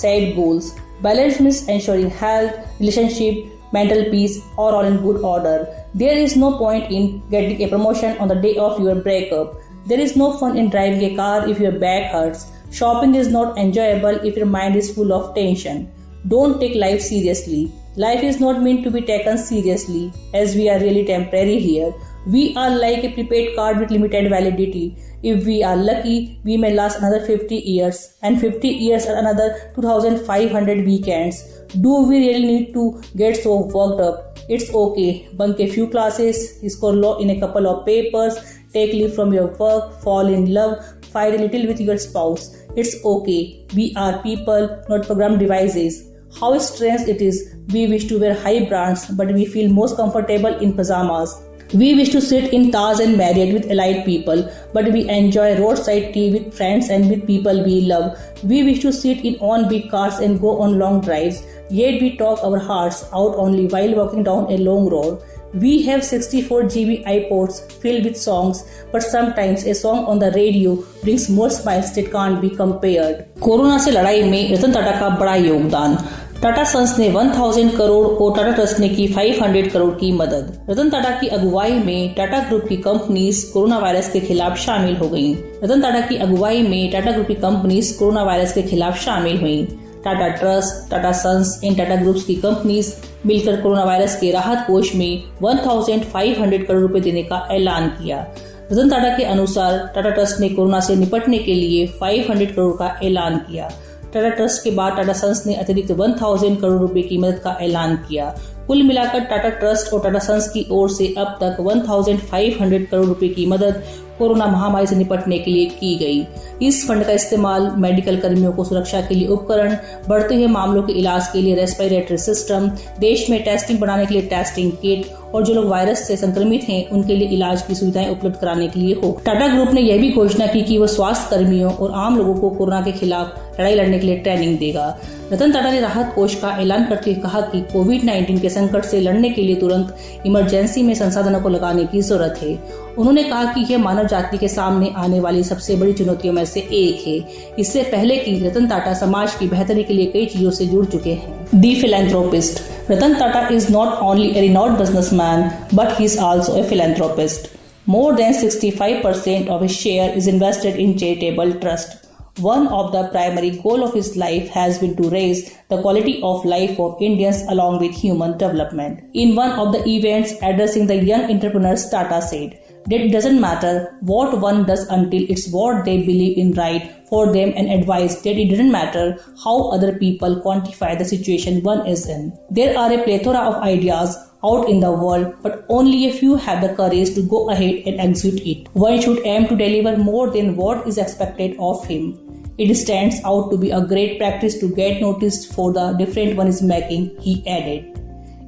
Set goals. Balance means ensuring health, relationship, mental peace are all in good order. There is no point in getting a promotion on the day of your breakup. There is no fun in driving a car if your back hurts. Shopping is not enjoyable if your mind is full of tension. Don't take life seriously. Life is not meant to be taken seriously, as we are really temporary here. We are like a prepaid card with limited validity. If we are lucky, we may last another 50 years, and 50 years are another 2,500 weekends. Do we really need to get so worked up? It's okay. Bunk a few classes, score low in a couple of papers, take leave from your work, fall in love, fight a little with your spouse. It's okay. We are people, not programmed devices. How strange it is. We wish to wear high brands, but we feel most comfortable in pajamas. We wish to sit in Taj and Marriott with elite people, but we enjoy roadside tea with friends and with people we love. We wish to sit in on big cars and go on long drives, yet we talk our hearts out only while walking down a long road. We have 64 GB iPods filled with songs, but sometimes a song on the radio brings more smiles that can't be compared. Corona से लड़ाई में रतन टाटा का बड़ा योगदान। Tata sons ने 1000 करोड़ और Tata trust ने की 500 करोड़ की मदद। रतन टाटा की अगुवाई में टाटा ग्रुप की कंपनीज कोरोना वायरस के खिलाफ शामिल हो गयी। रतन टाटा की अगुवाई में टाटा ग्रुप की कंपनीज कोरोना वायरस के खिलाफ शामिल हुई। टाटा ट्रस्ट, टाटा सन्स इन टाटा ग्रुप्स की कंपनीज मिलकर कोरोना वायरस के राहत कोष में 1500 करोड़ रुपए देने का ऐलान किया। रतन टाटा के अनुसार टाटा ट्रस्ट ने कोरोना से निपटने के लिए 500 करोड़ का ऐलान किया। टाटा ट्रस्ट के बाद टाटा सन्स ने अतिरिक्त 1000 करोड़ रुपए की मदद का ऐलान किया। कुल मिलाकर टाटा ट्रस्ट और टाटा सन्स की ओर से अब तक 1500 करोड़ रुपए की मदद कोरोना महामारी से निपटने के लिए की गई। इस फंड का इस्तेमाल मेडिकल कर्मियों को सुरक्षा के लिए उपकरण, बढ़ते हुए मामलों के इलाज के लिए रेस्पिरेटरी सिस्टम, देश में टेस्टिंग बढ़ाने के लिए टेस्टिंग किट और जो लोग वायरस से संक्रमित हैं उनके लिए इलाज की सुविधाएं उपलब्ध कराने के लिए हो। टाटा ग्रुप ने यह भी घोषणा की कि वो स्वास्थ्य कर्मियों और आम लोगों को कोरोना के खिलाफ लड़ाई लड़ने के लिए ट्रेनिंग देगा। रतन टाटा ने राहत कोष का ऐलान करते हुए कहा कि कोविड-19 के संकट से लड़ने के लिए तुरंत इमरजेंसी में संसाधनों को लगाने की जरूरत है। उन्होंने कहा कि यह मानव जाति के सामने आने वाली सबसे बड़ी चुनौतियों में से एक है। इससे पहले कि रतन टाटा समाज की बेहतरी के लिए कई चीजों से जुड़ चुके हैं। The philanthropist. Ratan Tata is not only a renowned businessman, but he is also a philanthropist. More than 65% of his share is invested in charitable trust. One of the primary goals of his life has been to raise the quality of life of Indians along with human development. In one of the events addressing the young entrepreneurs, Tata said, that it doesn't matter what one does until it's what they believe in right for them, and advised that it doesn't matter how other people quantify the situation one is in. There are a plethora of ideas out in the world, but only a few have the courage to go ahead and execute it. One should aim to deliver more than what is expected of him. It stands out to be a great practice to get noticed for the difference one is making, he added.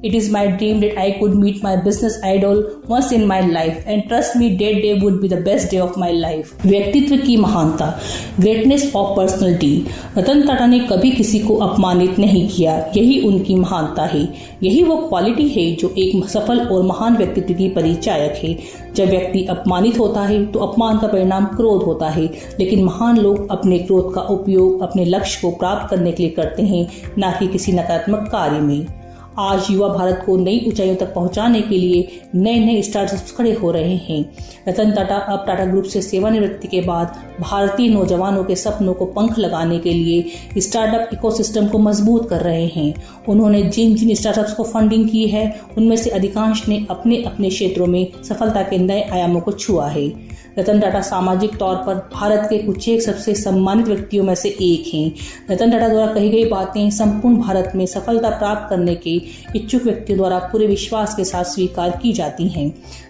It is my dream that I could meet my business idol once in my life, and trust me, that day would be the best day of my life. व्यक्तित्व की महानता, greatness of personality. Ratan Tata ने कभी किसी को अपमानित नहीं किया, यही उनकी महानता है। यही वो क्वालिटी है जो एक सफल और महान व्यक्तित्व की परिचायक है। जब व्यक्ति अपमानित होता है तो अपमान का परिणाम क्रोध होता है, लेकिन महान लोग अपने क्रोध का उपयोग अपने लक्ष्य को प्राप्त करने के लिए करते हैं, न कि किसी नकारात्मक कार्य में। आज युवा भारत को नई ऊंचाइयों तक पहुंचाने के लिए नए नए स्टार्टअप्स खड़े हो रहे हैं। रतन टाटा अब टाटा ग्रुप से सेवानिवृत्ति के बाद भारतीय नौजवानों के सपनों को पंख लगाने के लिए स्टार्टअप इकोसिस्टम को मजबूत कर रहे हैं। उन्होंने जिन जिन स्टार्टअप्स को फंडिंग की है, उनमें से अधिकांश ने अपने अपने क्षेत्रों में सफलता के नए आयामों को छुआ है। रतन टाटा सामाजिक तौर पर भारत के कुछ एक सबसे सम्मानित व्यक्तियों में से एक हैं। रतन टाटा द्वारा कही गई बातें संपूर्ण भारत में सफलता प्राप्त करने के इच्छुक व्यक्तियों द्वारा पूरे विश्वास के साथ स्वीकार की जाती हैं।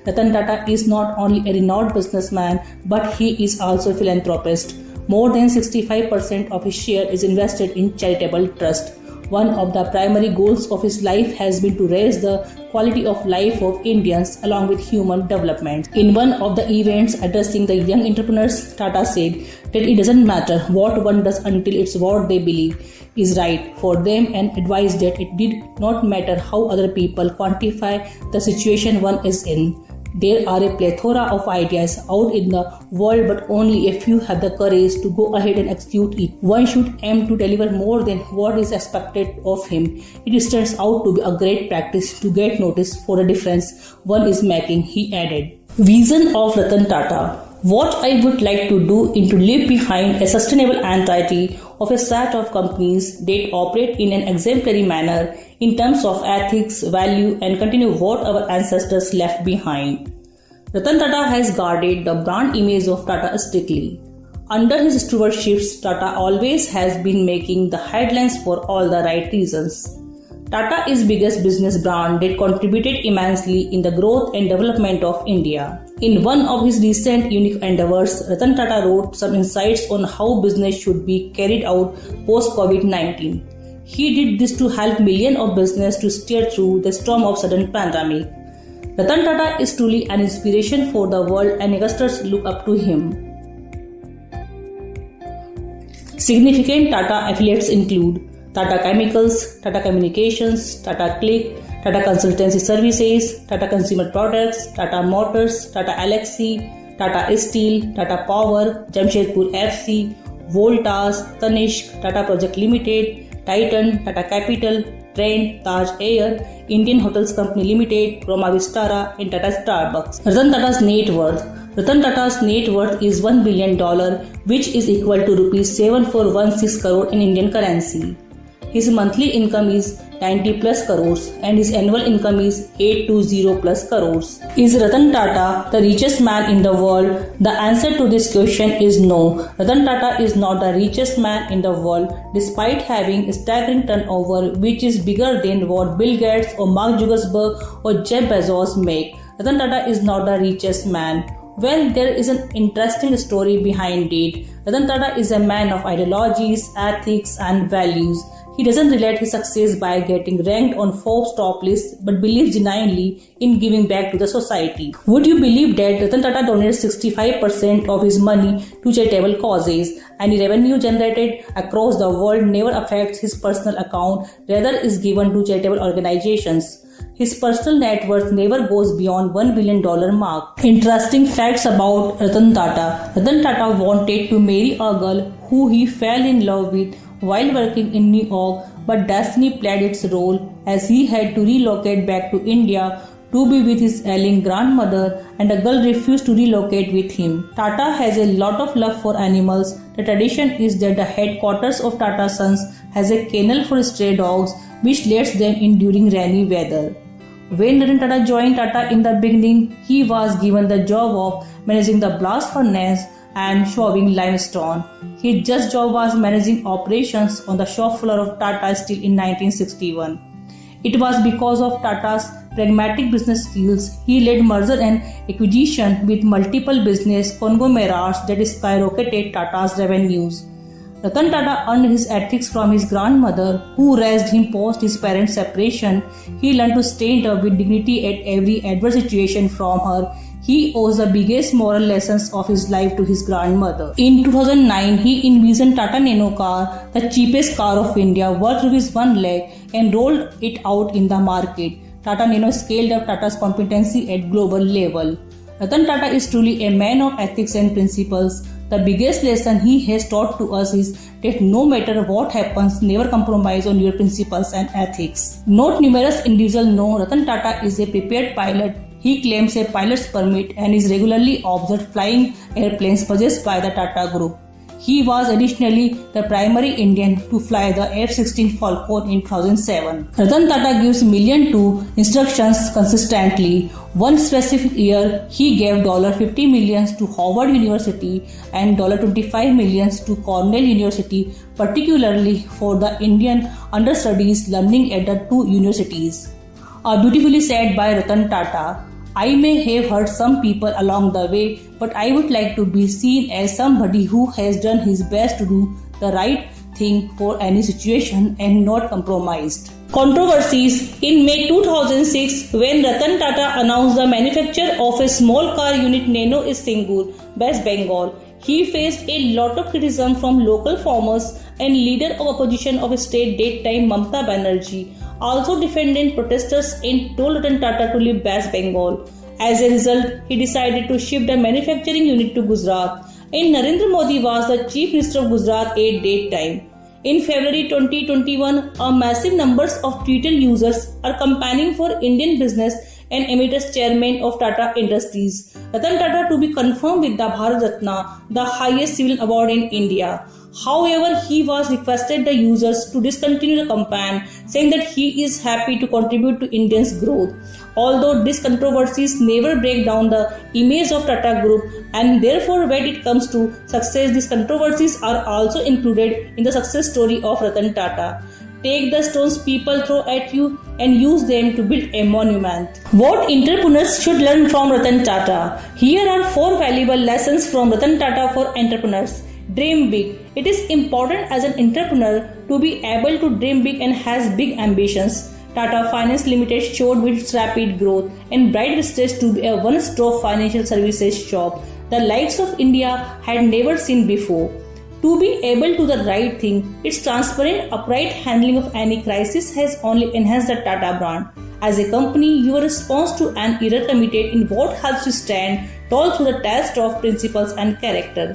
Ratan Tata is not only a renowned businessman, but he is also philanthropist. More than 65% of his share is invested in charitable trust. One of the primary goals of his life has been to raise the quality of life of Indians along with human development. In one of the events addressing the young entrepreneurs, Tata said that it doesn't matter what one does until it's what they believe is right for them, and advised that it did not matter how other people quantify the situation one is in. There are a plethora of ideas out in the world, but only a few have the courage to go ahead and execute it. One should aim to deliver more than what is expected of him. It turns out to be a great practice to get noticed for the difference one is making, he added. Vision of Ratan Tata. What I would like to do is to leave behind a sustainable entity of a set of companies that operate in an exemplary manner in terms of ethics, value, and continue what our ancestors left behind. Ratan Tata has guarded the brand image of Tata strictly. Under his stewardship, Tata always has been making the headlines for all the right reasons. Tata is biggest business brand that contributed immensely in the growth and development of India. In one of his recent unique endeavors, Ratan Tata wrote some insights on how business should be carried out post-COVID-19. He did this to help millions of business to steer through the storm of sudden pandemic. Ratan Tata is truly an inspiration for the world, and youngsters look up to him. Significant Tata affiliates include Tata Chemicals, Tata Communications, Tata Click, Tata Consultancy Services, Tata Consumer Products, Tata Motors, Tata Elxsi, Tata Steel, Tata Power, Jamshedpur FC, Voltas, Tanishq, Tata Project Limited, Titan, Tata Capital, Trend, Taj Air, Indian Hotels Company Limited, Roma Vistara, and Tata Starbucks. Ratan Tata's net worth. Ratan Tata's net worth is $1 billion, which is equal to rupees 7416 crore in Indian currency. His monthly income is 90 plus crores and his annual income is 820 plus crores. Is Ratan Tata the richest man in the world? The answer to this question is no. Ratan Tata is not the richest man in the world, despite having a staggering turnover which is bigger than what Bill Gates or Mark Zuckerberg or Jeff Bezos make. Ratan Tata is not the richest man. Well, there is an interesting story behind it. Ratan Tata is a man of ideologies, ethics and values. He doesn't relate his success by getting ranked on Forbes top list, but believes genuinely in giving back to the society. Would you believe that Ratan Tata donates 65% of his money to charitable causes? Any revenue generated across the world never affects his personal account, rather is given to charitable organizations. His personal net worth never goes beyond $1 billion mark. Interesting facts about Ratan Tata. Ratan Tata wanted to marry a girl who he fell in love with while working in New York, but destiny played its role as he had to relocate back to India to be with his ailing grandmother, and the girl refused to relocate with him. Tata has a lot of love for animals. The tradition is that the headquarters of Tata Sons has a kennel for stray dogs which lets them in during rainy weather. When Ratan Tata joined Tata in the beginning, he was given the job of managing the blast furnace and shoving limestone. His just job was managing operations on the shop floor of Tata Steel in 1961. It was because of Tata's pragmatic business skills he led merger and acquisition with multiple business conglomerates that skyrocketed Tata's revenues. Ratan Tata earned his ethics from his grandmother, who raised him post his parents' separation. He learned to stand up with dignity at every adverse situation from her. He owes the biggest moral lessons of his life to his grandmother. In 2009, he envisioned Tata Nano car, the cheapest car of India, worth ₹1 lakh, and rolled it out in the market. Tata Nano scaled up Tata's competency at global level. Ratan Tata is truly a man of ethics and principles. The biggest lesson he has taught to us is that no matter what happens, never compromise on your principles and ethics. Not numerous individuals know Ratan Tata is a prepared pilot. He claims a pilot's permit and is regularly observed flying airplanes possessed by the Tata Group. He was additionally the primary Indian to fly the F-16 Falcon in 2007. Ratan Tata gives millions to instructions consistently. One specific year, he gave $50 million to Howard University and $25 million to Cornell University, particularly for the Indian understudies learning at the two universities. Beautifully said by Ratan Tata. I may have hurt some people along the way, but I would like to be seen as somebody who has done his best to do the right thing for any situation and not compromised. Controversies. In May 2006, when Ratan Tata announced the manufacture of a small car unit Nano in Singur, West Bengal, he faced a lot of criticism from local farmers and leader of opposition of state that time, Mamata Banerjee, also defended protesters and told Ratan Tata to leave West Bengal. As a result, he decided to shift the manufacturing unit to Gujarat, and Narendra Modi was the Chief Minister of Gujarat at that time. In February 2021, a massive numbers of Twitter users are campaigning for Indian business and emeritus chairman of Tata Industries, Ratan Tata, to be confirmed with the Bharat Ratna, the highest civil award in India. However, he was requested the users to discontinue the campaign, saying that he is happy to contribute to Indians' growth. Although these controversies never break down the image of Tata Group, and therefore when it comes to success, these controversies are also included in the success story of Ratan Tata. Take the stones people throw at you and use them to build a monument. What entrepreneurs should learn from Ratan Tata? Here are 4 valuable lessons from Ratan Tata for entrepreneurs. Dream big. It is important as an entrepreneur to be able to dream big and has big ambitions. Tata Finance Limited showed with its rapid growth and bright vistas to be a one-stop financial services shop the likes of India had never seen before. To be able to do the right thing, its transparent, upright handling of any crisis has only enhanced the Tata brand. As a company, your response to an error committed in what helps you stand tall through the test of principles and character.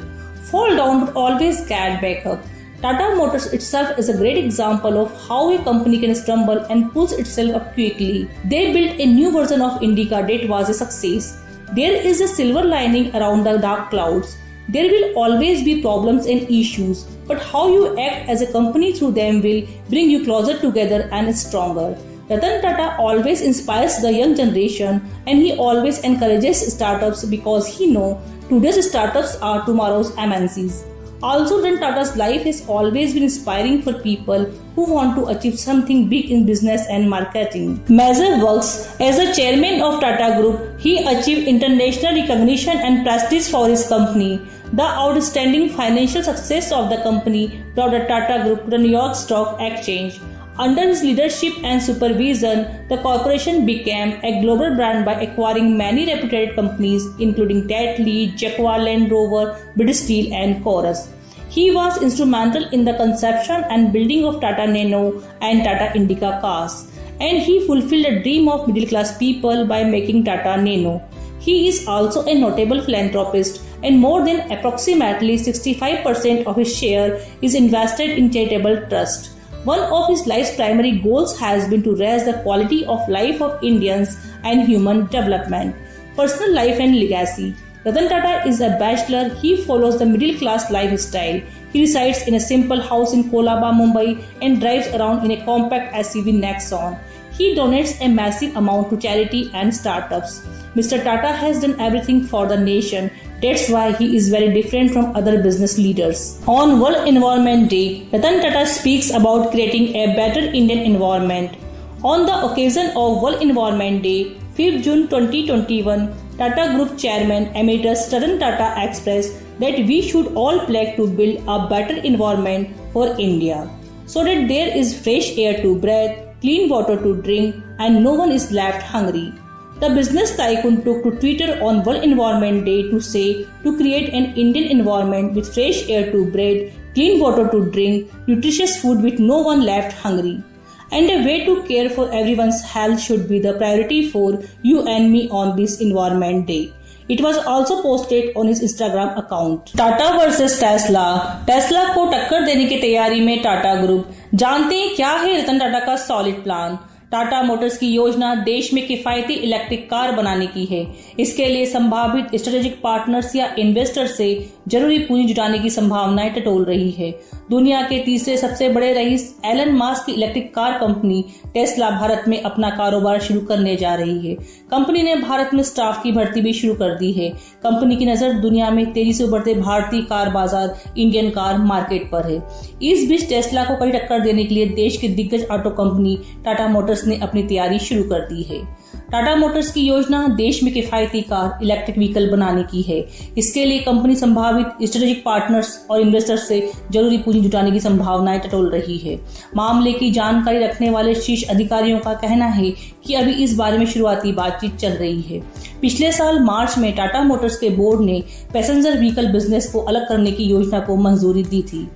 Fall down but always get back up. Tata Motors itself is a great example of how a company can stumble and pulls itself up quickly. They built a new version of Indica that was a success. There is a silver lining around the dark clouds. There will always be problems and issues, but how you act as a company through them will bring you closer together and stronger. Ratan Tata always inspires the young generation, and he always encourages startups because he knows today's startups are tomorrow's MNCs. Also, Ratan Tata's life has always been inspiring for people who want to achieve something big in business and marketing. Major works. As the chairman of Tata Group, he achieved international recognition and prestige for his company. The outstanding financial success of the company brought the Tata Group to the New York Stock Exchange. Under his leadership and supervision, the corporation became a global brand by acquiring many reputed companies including Tetley, Jaguar Land Rover, British Steel and Chorus. He was instrumental in the conception and building of Tata Nano and Tata Indica cars, and he fulfilled the dream of middle-class people by making Tata Nano. He is also a notable philanthropist, and more than approximately 65% of his share is invested in charitable trust. One of his life's primary goals has been to raise the quality of life of Indians and human development. Personal life and legacy. Ratan Tata is a bachelor. He follows the middle-class lifestyle. He resides in a simple house in Kolaba, Mumbai and drives around in a compact SUV Nexon. He donates a massive amount to charity and startups. Mr. Tata has done everything for the nation. That's why he is very different from other business leaders. On World Environment Day, Ratan Tata speaks about creating a better Indian environment. On the occasion of World Environment Day, 5th June 2021, Tata Group Chairman Emeritus Ratan Tata expressed that we should all pledge to build a better environment for India, so that there is fresh air to breathe, clean water to drink, and no one is left hungry. The business tycoon took to Twitter on World Environment Day to say to create an Indian environment with fresh air to breathe, clean water to drink, nutritious food with no one left hungry. And a way to care for everyone's health should be the priority for you and me on this Environment Day. It was also posted on his Instagram account. Tata versus Tesla को टक्कर देने की तैयारी में Tata group. जानते हैं क्या है रतन टाटा का सॉलिड प्लान। टाटा मोटर्स की योजना देश में किफायती इलेक्ट्रिक कार बनाने की है। इसके लिए संभावित स्ट्रेटेजिक पार्टनर्स या इन्वेस्टर्स से जरूरी पूंजी जुटाने की संभावनाएं टटोल रही है। दुनिया के तीसरे सबसे बड़े रईस एलन मास्क की electric car company Tesla Bharat में अपना कारोबार शुरू करने जा रही है। कंपनी ने भारत में स्टाफ की भर्ती भी शुरू कर दी है। कंपनी की नजर दुनिया में तेजी से उभरते भारतीय कार बाजार इंडियन कार मार्केट पर है। इस बीच टेस्ला को कड़ी टक्कर देने के लिए देश की दिग्गज ऑटो कंपनी टाटा मोटर्स ने अपनी तैयारी शुरू कर दी है। टाटा मोटर्स की योजना देश में किफायती कार इलेक्ट्रिक व्हीकल बनाने की है। इसके लिए कंपनी संभावित स्ट्रेटेजिक पार्टनर्स और इन्वेस्टर्स से जरूरी पूंजी जुटाने की संभावनाएं टटोल रही है। मामले की जानकारी रखने वाले शीर्ष अधिकारियों का कहना है कि अभी इस बारे में शुरुआती बातचीत चल रही है। पिछले साल मार्च में टाटा मोटर्स के बोर्ड ने पैसेंजर व्हीकल बिजनेस को अलग करने की योजना को मंजूरी दी थी।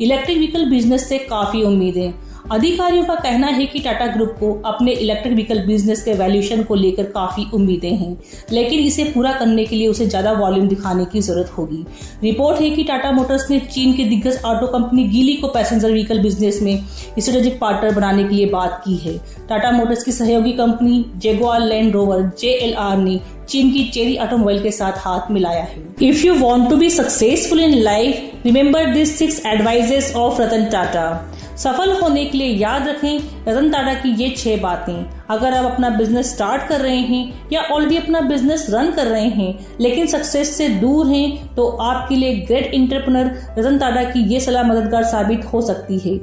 इलेक्ट्रिक व्हीकल बिजनेस से काफी उम्मीदें। अधिकारियों का कहना है कि टाटा ग्रुप को अपने इलेक्ट्रिक व्हीकल बिजनेस के वैल्यूएशन को लेकर काफी उम्मीदें हैं, लेकिन इसे पूरा करने के लिए उसे ज्यादा वॉल्यूम दिखाने की जरूरत होगी। रिपोर्ट है कि टाटा मोटर्स ने चीन की दिग्गज ऑटो कंपनी गीली को पैसेंजर व्हीकल बिजनेस में स्ट्रेटेजिक पार्टनर बनाने के लिए बात की है। टाटा मोटर्स की सहयोगी company Jaguar Land rover JLR ने चीन की चेरी ऑटोमोबाइल के साथ हाथ मिलाया है। If you want to be successful in life, remember this 6 advices of Ratan Tata. सफल होने के लिए याद रखें रतन टाटा की ये 6 बातें। अगर आप अपना बिजनेस स्टार्ट कर रहे हैं या ऑलरेडी अपना बिजनेस रन कर रहे हैं लेकिन सक्सेस से दूर हैं, तो आपके लिए ग्रेट एंटरप्रेन्योर रतन टाटा की ये सलाह मददगार साबित हो सकती है।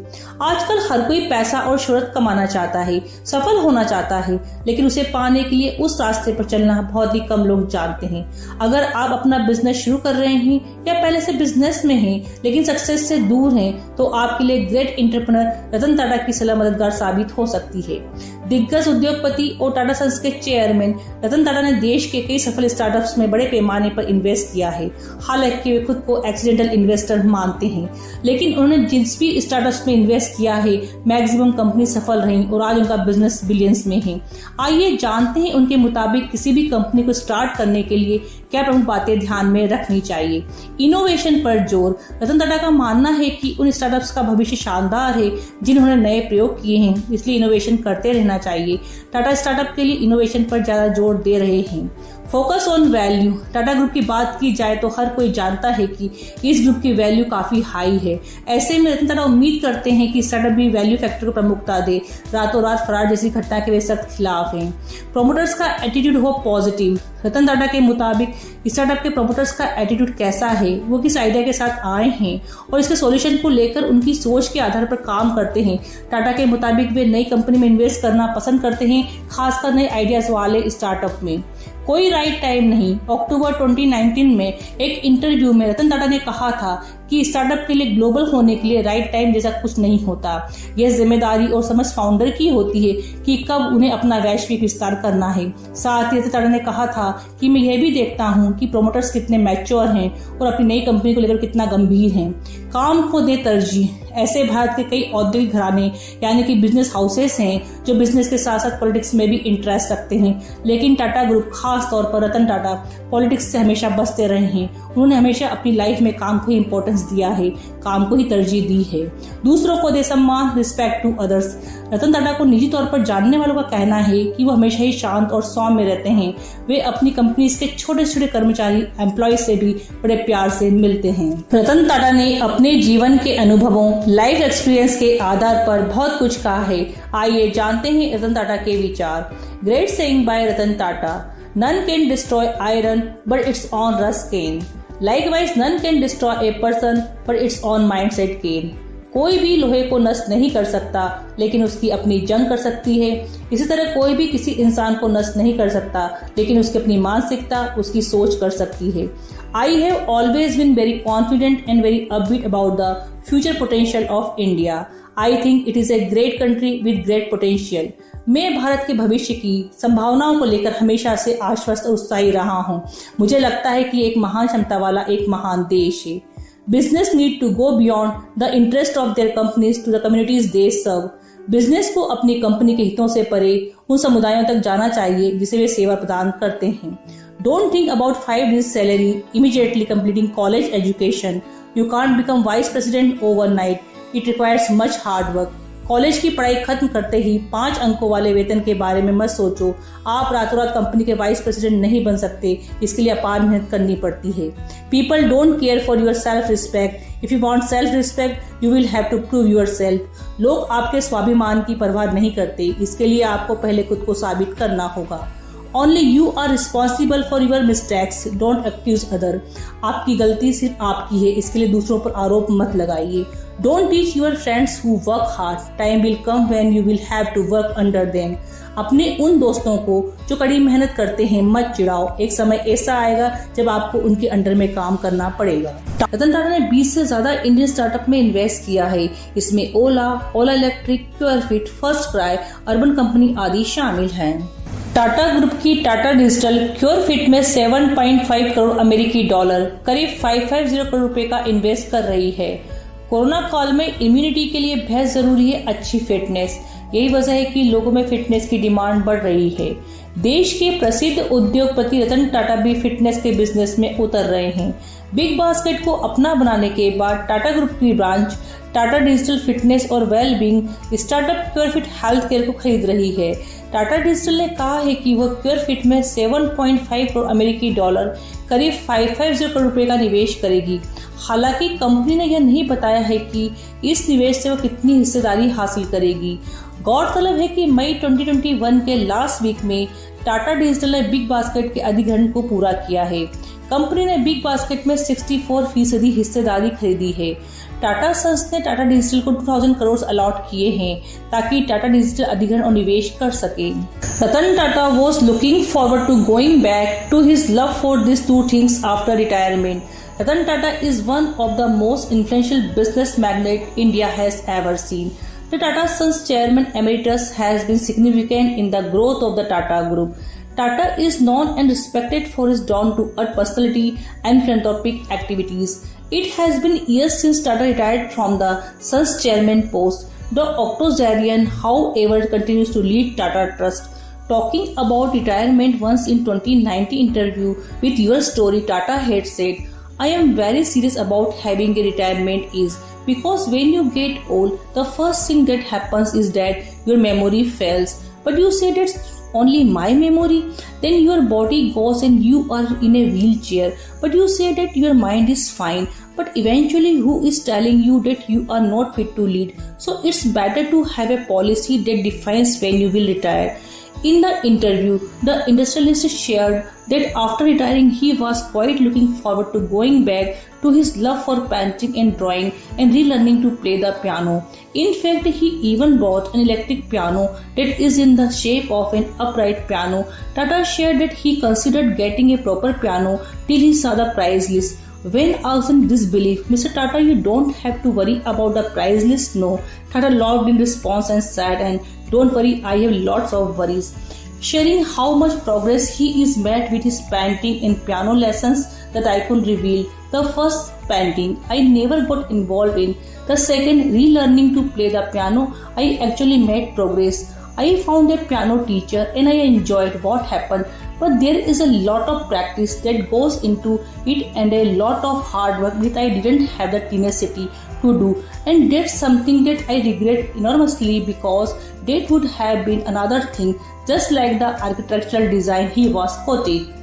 आजकल हर कोई पैसा और शोहरत कमाना चाहता है, सफल होना चाहता है, लेकिन उसे पाने के लिए उस रास्ते पर चलना बहुत ही कम लोग जानते हैं। अगर आप अपना बिजनेस शुरू कर रहे हैं या पहले से बिजनेस में हैं लेकिन सक्सेस से दूर हैं, तो आपके लिए ग्रेट एंटरप्रेन्योर रतन टाटा की सलाह मददगार साबित हो सकती है। दिग्गज उद्योगपति और टाटा सन्स के चेयरमैन रतन टाटा ने देश के कई सफल स्टार्टअप्स में बड़े पैमाने पर इन्वेस्ट किया है। हालांकि वे खुद को एक्सीडेंटल इन्वेस्टर मानते हैं, लेकिन उन्होंने जिस भी स्टार्टअप्स में इन्वेस्ट किया है मैक्सिमम कंपनी सफल रही और आज उनका बिजनेस बिलियंस में है। आइए जानते हैं उनके मुताबिक किसी भी कंपनी को स्टार्ट करने के लिए क्या प्रमुख बातें ध्यान में रखनी चाहिए। इनोवेशन पर जोर। रतन टाटा का मानना है कि उन स्टार्टअप्स का भविष्य शानदार है जिन्होंने नए प्रयोग किए हैं, इसलिए इनोवेशन करते रहना चाहिए। टाटा स्टार्टअप के लिए इनोवेशन पर ज्यादा जोर दे रहे हैं। Focus on value. Tata group की बात की जाए तो हर कोई जानता है कि इस ग्रुप की वैल्यू काफी हाई है। ऐसे में रतन टाटा उम्मीद करते हैं कि स्टार्टअप भी वैल्यू फैक्टर को प्रमुखता दे। रातों रात फरार जैसी घटना के वे सख्त खिलाफ हैं। प्रोमोटर्स का एटीट्यूड हो पॉजिटिव। रतन टाटा के मुताबिक स्टार्टअप के प्रोमोटर्स का एटीट्यूड कैसा है, वो किस आइडिया के साथ आए हैं और इसके सॉल्यूशन को लेकर उनकी सोच के आधार पर काम करते हैं। टाटा के मुताबिक वे नई कंपनी में इन्वेस्ट करना पसंद करते हैं, खासकर नए आइडियाज वाले स्टार्टअप में। कोई राइट टाइम नहीं। अक्टूबर 2019 में एक इंटरव्यू में रतन टाटा ने कहा था कि स्टार्टअप के लिए ग्लोबल होने के लिए राइट टाइम जैसा कुछ नहीं होता। यह जिम्मेदारी और समझ फाउंडर की होती है कि कब उन्हें अपना वैश्विक विस्तार करना है। साथ ही रतन टाटा ने कहा था कि मैं यह भी देखता हूं कि प्रोमोटर्स कितने मैच्योर हैं और अपनी नई कंपनी को लेकर कितना गंभीर हैं। काम को दे तरजीह। ऐसे भारत के कई औद्योगिक घराने यानी कि बिजनेस हाउसेस हैं जो बिजनेस के साथ साथ पॉलिटिक्स में भी इंटरेस्ट रखते हैं, लेकिन टाटा ग्रुप खास तौर पर रतन टाटा पॉलिटिक्स से हमेशा बचते रहे हैं। उन्होंने हमेशा अपनी लाइफ में काम को इंपॉर्टेंस इम्पोर्टेंस दिया है, काम को ही तरजीह दी है, दूसरों को दे सम्मान, रिस्पेक्ट टू अदर्स। रतन टाटा को निजी तौर पर जानने वालों का कहना है कि वो हमेशा ही शांत और सौम्य रहते हैं। वे अपनी कंपनी के छोटे छोटे कर्मचारी एम्प्लॉय से भी बड़े प्यार से मिलते हैं। रतन टाटा ने अपने जीवन के अनुभवों, लाइफ एक्सपीरियंस के आधार पर बहुत कुछ कहा है। आइए जानते हैं रतन टाटा के विचार। Great saying by Ratan Tata, none can destroy iron but its own rust can. Likewise, none can destroy a person but its own mindset can. कोई भी लोहे को नष्ट नहीं कर सकता, लेकिन उसकी अपनी जंग कर सकती है। इसी तरह कोई भी किसी इंसान को नष्ट नहीं कर सकता, लेकिन उसकी अपनी मानसिकता, उसकी सोच कर सकती है। I have always been very confident and very upbeat about the future potential of India. I think it is a great country with great potential. मैं भारत के भविष्य की संभावनाओं को लेकर हमेशा से आश्वस्त और उत्साही रहा हूँ। मुझे लगता है कि एक महान क्षमता वाला एक महान देश है। Business need to go beyond the interest of their companies to the communities they serve. Business को अपनी कंपनी के हितों से परे उन समुदायों तक जाना चाहिए जिसे वे सेवा प्रदान करते हैं। Don't think about 5 digit salary immediately completing college education. You can't become vice president overnight. It requires much hard work. College की पढ़ाई खत्म करते ही 5 अंकों वाले वेतन के बारे में मत सोचो। आप रातों रात कंपनी के वाइस प्रेसिडेंट नहीं बन सकते, इसके लिए अपार मेहनत करनी पड़ती है। People don't care for your self respect. If you want self respect you will have to prove yourself. लोग आपके स्वाभिमान की परवाह नहीं करते, इसके लिए आपको पहले खुद को साबित करना होगा। Only you are responsible for your mistakes. Don't accuse other. आपकी गलती सिर्फ आपकी है, इसके लिए दूसरों पर आरोप मत लगाइए। Don't teach your friends who work hard. Time will come when you will have to work under them. अपने उन दोस्तों को जो कड़ी मेहनत करते हैं मत चिढ़ाओ। एक समय ऐसा आएगा जब आपको उनके अंडर में काम करना पड़ेगा। रतन टाटा ने 20 से ज्यादा इंडियन स्टार्टअप में इन्वेस्ट किया है। इसमें Ola, Ola Electric, Curefit, First Cry, Urban Company आदि शामिल हैं। टाटा ग्रुप की टाटा डिजिटल क्योरफिट में 7.5 करोड़ अमेरिकी डॉलर करीब 550 करोड़ रुपए का इन्वेस्ट कर रही है। कोरोना काल में इम्यूनिटी के लिए बेहद जरूरी है अच्छी फिटनेस। यही वजह है कि लोगों में फिटनेस की डिमांड बढ़ रही है। देश के प्रसिद्ध उद्योगपति रतन टाटा भी फिटनेस के बिजनेस में उतर रहे हैं। बिग बास्केट को अपना बनाने के बाद टाटा ग्रुप की ब्रांच टाटा डिजिटल फिटनेस और wellbeing startup Curefit health care को खरीद रही है। टाटा डिजिटल ने कहा है कि वह क्योरफिट में 7.5 करोड़ अमेरिकी डॉलर करीब 550 करोड़ रुपए का निवेश करेगी। हालांकि कंपनी ने यह नहीं बताया है कि इस निवेश से वह कितनी हिस्सेदारी हासिल करेगी। गौरतलब है कि मई 2021 के लास्ट वीक में टाटा डिजिटल ने बिग बास्केट के अधिग्रहण को पूरा किया है। कंपनी ने बिग बास्केट में 64% हिस्सेदारी खरीदी है। टाटा सन्स ने टाटा डिजिटल को 2000 करोड़ अलॉट किए हैं ताकि टाटा डिजिटल अधिग्रहण और निवेश कर सके। Ratan Tata was looking forward to going back to his love for these 2 things after retirement. Ratan Tata is one of the most influential business magnate India has ever seen. The Tata Sons chairman emeritus has been significant in the growth of the Tata Group. Tata is known and respected for his down-to-earth personality and philanthropic activities. It has been years since Tata retired from the Sons chairman post. The octogenarian, however, continues to lead Tata Trust. Talking about retirement once in 2019 interview with Your Story, Tata had said, "I am very serious about having a retirement because when you get old, the first thing that happens is that your memory fails. But you say that's only my memory, then your body goes and you are in a wheelchair. But you say that your mind is fine, but eventually who is telling you that you are not fit to lead? So it's better to have a policy that defines when you will retire." In the interview, the industrialist shared that after retiring he was quite looking forward to going back to his love for painting and drawing and relearning to play the piano. In fact, he even bought an electric piano that is in the shape of an upright piano. Tata shared that he considered getting a proper piano till he saw the price list. When asked in disbelief, "Mr. Tata, you don't have to worry about the price list." "No," Tata laughed in response and said, "And don't worry, I have lots of worries." Sharing how much progress he is made with his painting and piano lessons, the tycoon revealed, "The first painting I never got involved in. The second, relearning to play the piano, I actually made progress. I found a piano teacher and I enjoyed what happened. but there is a lot of practice that goes into it and a lot of hard work that I didn't have the tenacity to do, and that's something that I regret enormously because that would have been another thing, just like the architectural design he was quoting.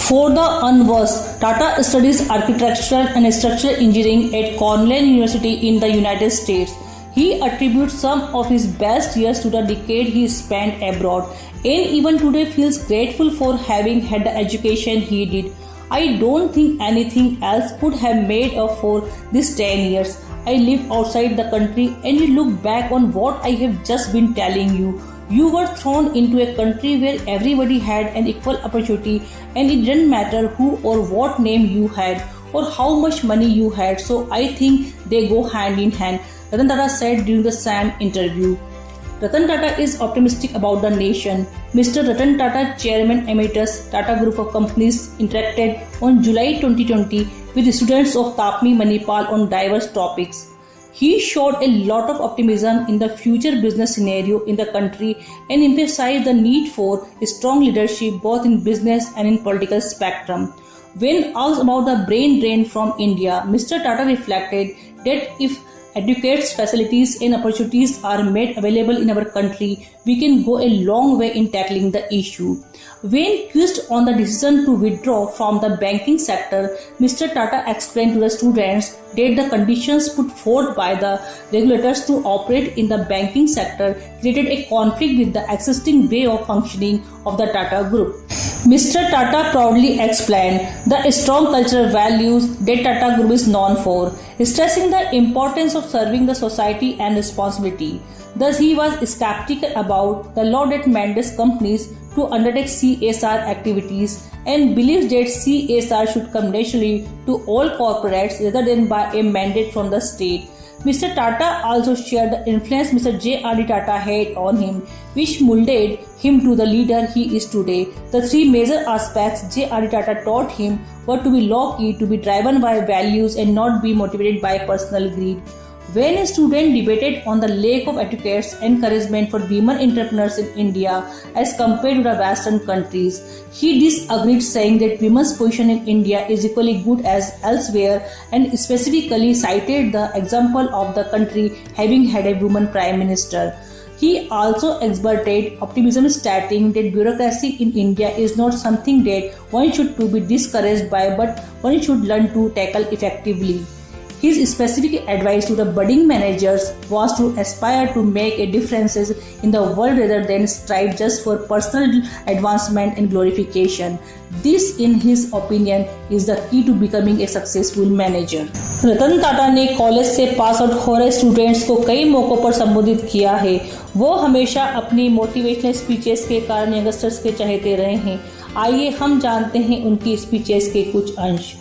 For the unversed, Tata studies architectural and structural engineering at Cornell University in the United States. He attributes some of his best years to the decade he spent abroad, and even today feels grateful for having had the education he did. I don't think anything else could have made up for these 10 years. I live outside the country and you look back on what I have just been telling you. You were thrown into a country where everybody had an equal opportunity, and it didn't matter who or what name you had or how much money you had. So I think they go hand in hand, Ratan Tata said during the SAM interview. Ratan Tata is optimistic about the nation. Mr. Ratan Tata, Chairman Emeritus, Tata Group of Companies, interacted on July 2020 with students of Tapmi Manipal on diverse topics. He showed a lot of optimism in the future business scenario in the country and emphasized the need for strong leadership both in business and in political spectrum. When asked about the brain drain from India, Mr. Tata reflected that if adequate facilities and opportunities are made available in our country, we can go a long way in tackling the issue. When quizzed on the decision to withdraw from the banking sector, Mr. Tata explained to the students that the conditions put forth by the regulators to operate in the banking sector created a conflict with the existing way of functioning of the Tata Group. Mr. Tata proudly explained the strong cultural values that Tata Group is known for, stressing the importance of serving the society and responsibility. Thus, he was skeptical about the law that mandates companies to undertake CSR activities and believes that CSR should come naturally to all corporates rather than by a mandate from the state. Mr. Tata also shared the influence Mr. J.R.D. Tata had on him, which molded him to the leader he is today. The three major aspects J.R.D. Tata taught him were to be low-key, to be driven by values and not be motivated by personal greed. When a student debated on the lack of educates encouragement for women entrepreneurs in India as compared to the Western countries, he disagreed, saying that women's position in India is equally good as elsewhere, and specifically cited the example of the country having had a woman prime minister. He also exhibited optimism, stating that bureaucracy in India is not something that one should be discouraged by, but one should learn to tackle effectively. His specific advice to the budding managers was to aspire to make a difference in the world rather than strive just for personal advancement and glorification. This, in his opinion, is the key to becoming a successful manager. Ratan Tata ने college से pass out हो रहे students को कई मौक़ों पर संबोधित किया है। वो हमेशा अपनी मोटिवेशनल स्पीचेस के कारण यंगस्टर्स के चहेते रहे हैं। आइए हम जानते हैं उनकी स्पीचेस के कुछ अंश।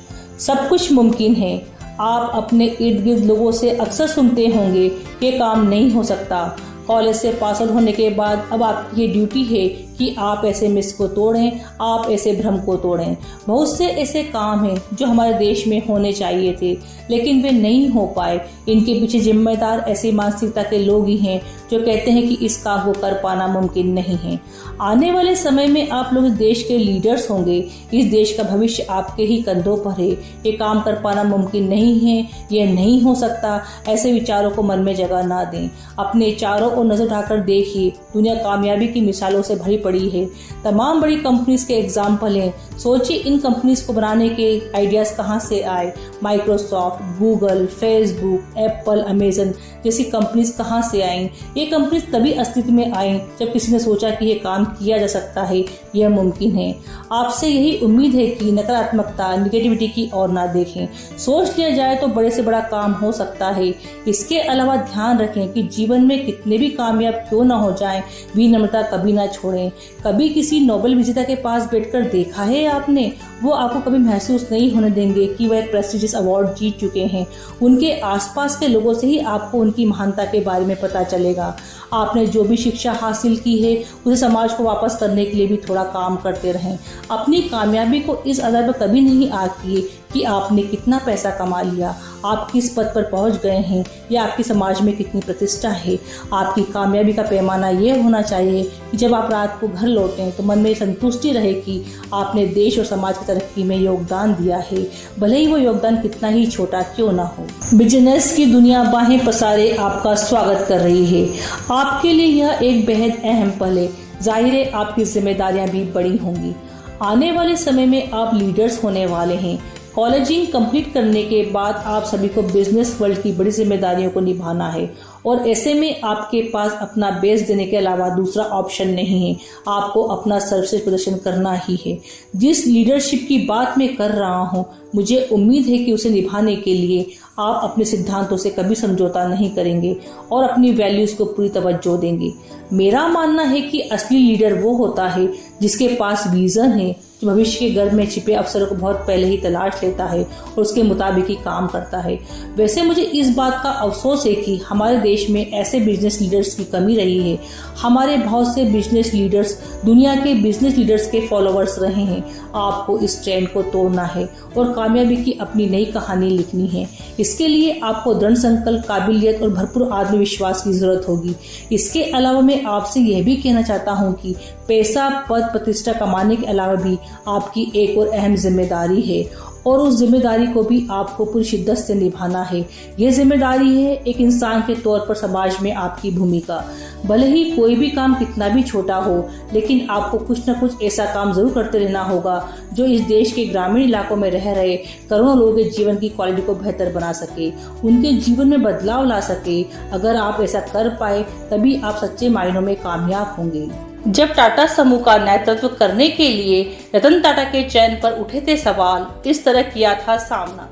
सब कुछ मुमकिन है। आप अपने इर्द गिर्द लोगों से अक्सर सुनते होंगे ये काम नहीं हो सकता। कॉलेज से पास आउट होने के बाद अब आपकी ये ड्यूटी है कि आप ऐसे मिस को तोड़ें, आप ऐसे भ्रम को तोड़ें। बहुत से ऐसे काम हैं जो हमारे देश में होने चाहिए थे लेकिन वे नहीं हो पाए। इनके पीछे जिम्मेदार ऐसी मानसिकता के लोग ही हैं जो कहते हैं कि इस काम को कर पाना मुमकिन नहीं है। आने वाले समय में आप लोग इस देश के लीडर्स होंगे। इस देश का भविष्य आपके ही कंधों पर है। ये काम कर पाना मुमकिन नहीं है, यह नहीं हो सकता, ऐसे विचारों को मन में जगह ना दें। अपने चारों ओर नजर उठाकर देखिए, दुनिया कामयाबी की मिसालों से भरी पड़ी है। तमाम बड़ी कंपनीज के एग्जाम्पल हैं। सोचिए इन कंपनीज को बनाने के आइडियाज कहाँ से आए। Microsoft, Google, Facebook, Apple, Amazon जैसी कंपनीज कहाँ से आई। ये कंपनीज तभी अस्तित्व में आई जब किसी ने सोचा कि ये काम किया जा सकता है, यह मुमकिन है। आपसे यही उम्मीद है कि नकारात्मकता, निगेटिविटी की ओर ना देखें। सोच लिया जाए तो बड़े से बड़ा काम हो सकता है। इसके अलावा ध्यान रखें कि जीवन में कितने भी कामयाब क्यों ना हो जाएं, विनम्रता कभी ना छोड़ें। कभी किसी नोबेल विजेता के पास बैठकर देखा है आपने वो आपको कभी महसूस नहीं होने देंगे कि वह एक प्रेस्टिजियस अवार्ड जीत चुके हैं। उनके आसपास के लोगों से ही आपको उनकी महानता के बारे में पता चलेगा। आपने जो भी शिक्षा हासिल की है उसे समाज को वापस करने के लिए भी थोड़ा काम करते रहें। अपनी कामयाबी को इस आधार पर कभी नहीं आंकिए कि आपने कितना पैसा कमा लिया, आप किस पद पर पहुंच गए हैं या आपकी समाज में कितनी प्रतिष्ठा है। आपकी कामयाबी का पैमाना यह होना चाहिए कि जब आप रात को घर लौटें तो मन में संतुष्टि रहे कि आपने देश और समाज की तरक्की में योगदान दिया है, भले ही वो योगदान कितना ही छोटा क्यों ना हो। बिजनेस की दुनिया बाहें पसारे आपका स्वागत कर रही है। आपके लिए यह एक बेहद अहम पल है। जाहिर है आपकी जिम्मेदारियां भी बड़ी होंगी। आने वाले समय में आप लीडर्स होने वाले हैं। कॉलेजिंग कंप्लीट करने के बाद आप सभी को बिजनेस वर्ल्ड की बड़ी जिम्मेदारियों को निभाना है और ऐसे में आपके पास अपना बेस देने के अलावा दूसरा ऑप्शन नहीं है। आपको अपना सर्वश्रेष्ठ प्रदर्शन करना ही है। जिस लीडरशिप की बात मैं कर रहा हूँ, मुझे उम्मीद है कि उसे निभाने के लिए आप अपने सिद्धांतों से कभी समझौता नहीं करेंगे और अपनी वैल्यूज को पूरी तवज्जो देंगे। मेरा मानना है कि असली लीडर वो होता है जिसके पास विजन है, जो भविष्य के गर्भ में छिपे अवसरों को बहुत पहले ही तलाश लेता है और उसके मुताबिक ही काम करता है। वैसे मुझे इस बात का अफसोस है कि हमारे देश में ऐसे बिजनेस लीडर्स की कमी रही है। हमारे बहुत से बिजनेस लीडर्स दुनिया के बिजनेस लीडर्स के फॉलोअर्स रहे हैं। आपको इस ट्रेंड को तोड़ना है और कामयाबी की अपनी नई कहानी लिखनी है। इसके लिए आपको दृढ़ संकल्प, काबिलियत और भरपूर आत्मविश्वास की जरूरत होगी। इसके अलावा मैं आपसे यह भी कहना चाहता हूँ कि पैसा, पद, प्रतिष्ठा कमाने के अलावा भी आपकी एक और अहम जिम्मेदारी है और उस जिम्मेदारी को भी आपको पूरी शिद्दत से निभाना है। ये जिम्मेदारी है एक इंसान के तौर पर समाज में आपकी भूमिका। भले ही कोई भी काम कितना भी छोटा हो, लेकिन आपको कुछ न कुछ ऐसा काम जरूर करते रहना होगा जो इस देश के ग्रामीण इलाकों में रह रहे करोड़ों लोगों के जीवन की क्वालिटी को बेहतर बना सके, उनके जीवन में बदलाव ला सके। अगर आप ऐसा कर पाए तभी आप सच्चे मायनों में कामयाब होंगे। जब टाटा समूह का नेतृत्व करने के लिए रतन टाटा के चयन पर उठे थे सवाल, इस तरह किया था सामना।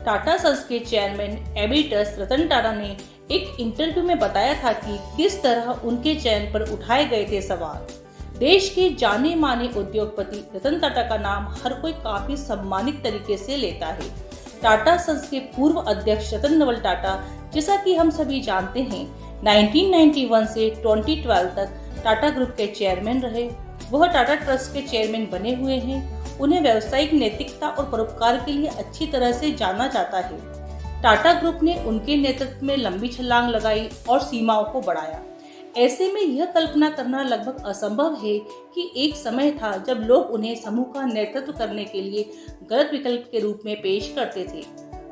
टाटा सन्स के चेयरमैन एमिरेटस रतन टाटा ने एक इंटरव्यू में बताया था कि किस तरह उनके चयन पर उठाए गए थे सवाल। देश के जाने माने उद्योगपति रतन टाटा का नाम हर कोई काफी सम्मानित तरीके से लेता है। टाटा सन्स के पूर्व अध्यक्ष रतन नवल टाटा, जैसा कि हम सभी जानते हैं, 1991 से 2012 तक टाटा ग्रुप के चेयरमैन रहे। वह टाटा ट्रस्ट के चेयरमैन बने हुए हैं। उन्हें व्यावसायिक नैतिकता और परोपकार के लिए अच्छी तरह से जाना जाता है। टाटा ग्रुप ने उनके नेतृत्व में लंबी छलांग लगाई और सीमाओं को बढ़ाया। ऐसे में यह कल्पना करना लगभग असंभव है कि एक समय था जब लोग उन्हें समूह का नेतृत्व करने के लिए गलत विकल्प के रूप में पेश करते थे।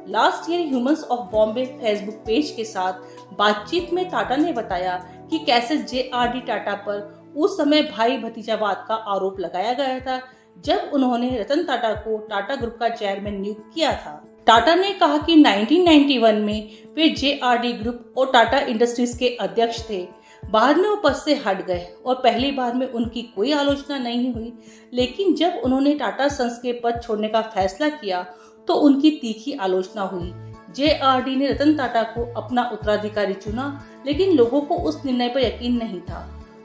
Last year humans of Bombay Facebook page के साथ बातचीत में टाटा ने बताया कि कैसे जे.आर.डी. टाटा पर उस समय भाई भतीजावाद का आरोप लगाया गया था जब उन्होंने रतन टाटा को टाटा ग्रुप का चेयरमैन नियुक्त किया था। टाटा ने कहा कि 1991 में वे जे.आर.डी. ग्रुप और टाटा इंडस्ट्रीज के अध्यक्ष थे। बाद में वो पद से हट गए और पहली बार में उनकी कोई आलोचना नहीं हुई, लेकिन जब उन्होंने टाटा सन्स के पद छोड़ने का फैसला किया तो उनकी तीखी आलोचना हुई। जे.आर.डी. ने रतन टाटा को अपना उत्तराधिकारी चुना, लेकिन लोगों को उस निर्णय पर यकीन नहीं था।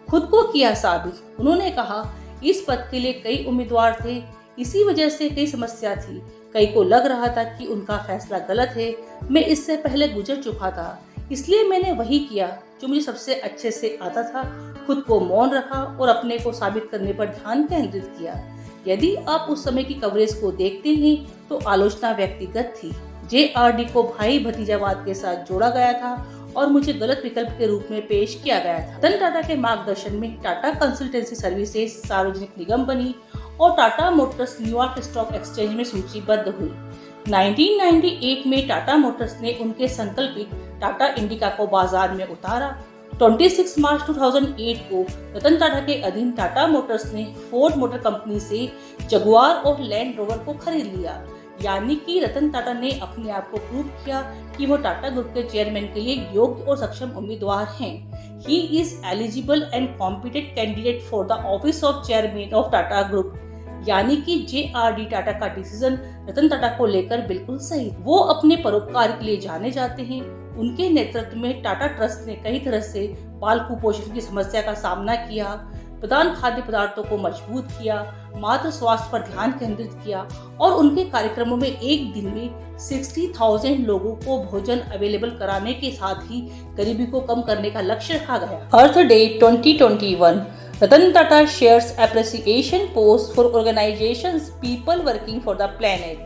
खुद को किया साबित। उन्होंने कहा, इस पद के लिए कई उम्मीदवार थे, इसी वजह से कई समस्या थी। कई को लग रहा था कि उनका फैसला गलत है। मैं इससे पहले गुजर चुका था, इसलिए मैंने वही किया जो मुझे सबसे अच्छे से आता था। खुद को मौन रखा और अपने को साबित करने पर ध्यान केंद्रित किया। यदि आप उस समय की कवरेज को देखते हैं तो आलोचना व्यक्तिगत थी। जे.आर.डी. को भाई भतीजावाद के साथ जोड़ा गया था और मुझे गलत विकल्प के रूप में पेश किया गया था। रतन टाटा के मार्गदर्शन में टाटा कंसल्टेंसी सर्विसेज सार्वजनिक निगम बनी और Tata Motors New York stock exchange में सूचीबद्ध हुई। 1998 में टाटा मोटर्स ने उनके संकल्पित टाटा इंडिका को बाजार में उतारा। 26 मार्च 2008 को रतन टाटा के अधीन टाटा मोटर्स ने फोर्ड मोटर कंपनी से जगुआर और लैंड रोवर को खरीद लिया। यानी कि रतन टाटा ने अपने आप को प्रूव किया कि वो टाटा ग्रुप के चेयरमैन के लिए योग्य और सक्षम उम्मीदवार हैं। He is eligible and competent candidate for the office of chairman of Tata group. यानी कि जे.आर.डी. टाटा का डिसीजन रतन टाटा को लेकर बिल्कुल सही। वो अपने परोपकार के लिए जाने जाते हैं। उनके नेतृत्व में टाटा ट्रस्ट ने कई तरह से बाल कुपोषण की समस्या का सामना किया। प्रधान खाद्य पदार्थों को मजबूत किया, मातृ स्वास्थ्य पर ध्यान केंद्रित किया और उनके कार्यक्रमों में एक दिन में 60,000 लोगों को भोजन अवेलेबल कराने के साथ ही गरीबी को कम करने का लक्ष्य रखा गया। अर्थ day 2021, Ratan Tata shares appreciation post for organizations people working for the planet.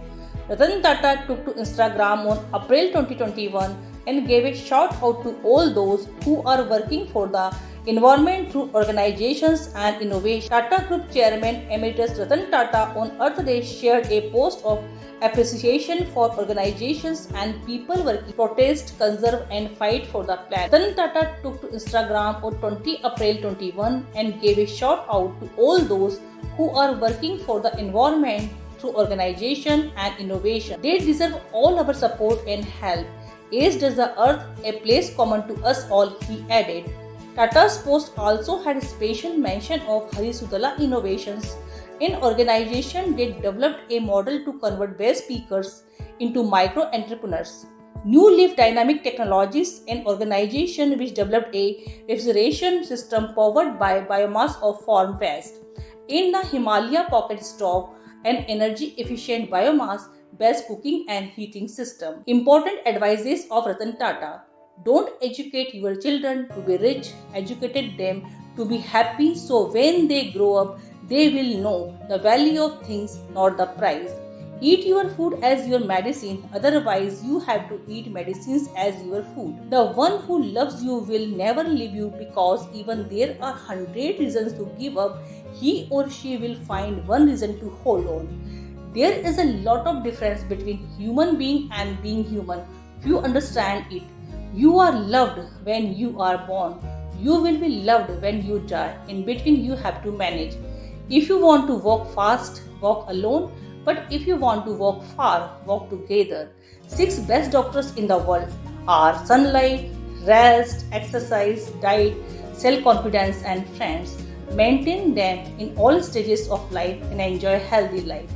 Ratan Tata took to Instagram on April 2021 and gave a shout out to all those who are working for the environment through organizations and innovation. Tata Group Chairman Emeritus Ratan Tata on Earth Day shared a post of appreciation for organizations and people working to protest, conserve and fight for the planet. Ratan Tata took to Instagram on 20 April 21 and gave a shout out to all those who are working for the environment through organization and innovation. They deserve all our support and help, as does the earth, a place common to us all, he added. Tata's post also had a special mention of Hari Sudala Innovations, an organization that developed a model to convert best speakers into micro-entrepreneurs. New Leaf Dynamic Technologies, an organization which developed a refrigeration system powered by biomass of farm waste. In the Himalaya Pocket Stove, an energy-efficient biomass-based cooking and heating system. Important advices of Ratan Tata. Don't educate your children to be rich, educate them to be happy, so when they grow up, they will know the value of things, not the price. Eat your food as your medicine, otherwise you have to eat medicines as your food. The one who loves you will never leave you, because even there are 100 reasons to give up, he or she will find one reason to hold on. There is a lot of difference between human being and being human. Few understand it. You are loved when you are born. You will be loved when you die. In between you have to manage. If you want to walk fast, walk alone. But if you want to walk far, walk together. 6 best doctors in the world are sunlight, rest, exercise, diet, self-confidence and friends. Maintain them in all stages of life and enjoy a healthy life.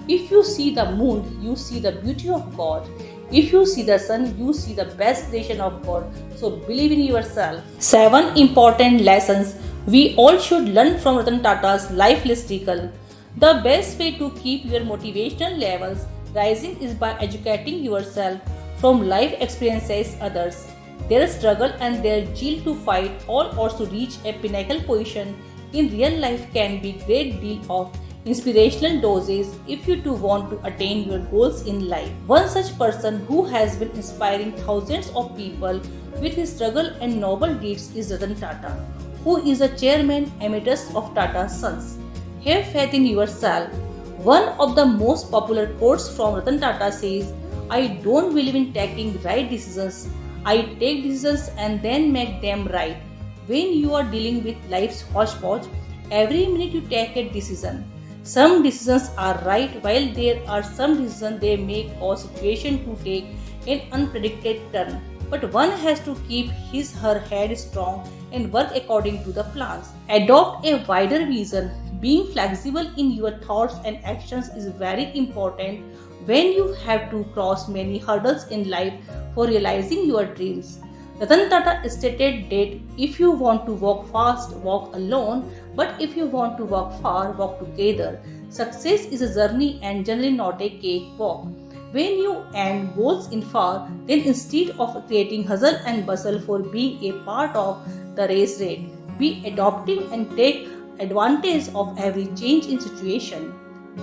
If you see the moon, you see the beauty of God. If you see the sun, you see the best creation of God. So believe in yourself. 7 important lessons we all should learn from Ratan Tata's life listicle. The best way to keep your motivational levels rising is by educating yourself from life experiences others. Their struggle and their zeal to fight all odds to reach a pinnacle position in real life can be great deal of inspirational doses if you too want to attain your goals in life. One such person who has been inspiring thousands of people with his struggle and noble deeds is Ratan Tata, who is a chairman emeritus of Tata Sons. Have faith in yourself. One of the most popular quotes from Ratan Tata says, I don't believe in taking right decisions. I take decisions and then make them right. When you are dealing with life's hodgepodge, every minute you take a decision. Some decisions are right, while there are some decisions they may cause situation to take an unpredicted turn. But one has to keep her head strong and work according to the plans. Adopt a wider vision. Being flexible in your thoughts and actions is very important when you have to cross many hurdles in life for realizing your dreams. Ratan Tata stated that if you want to walk fast, walk alone, but if you want to walk far, walk together. Success is a journey and generally not a cakewalk. When you aim goals in far, then instead of creating hustle and bustle for being a part of the race rate, be adaptive and take advantage of every change in situation.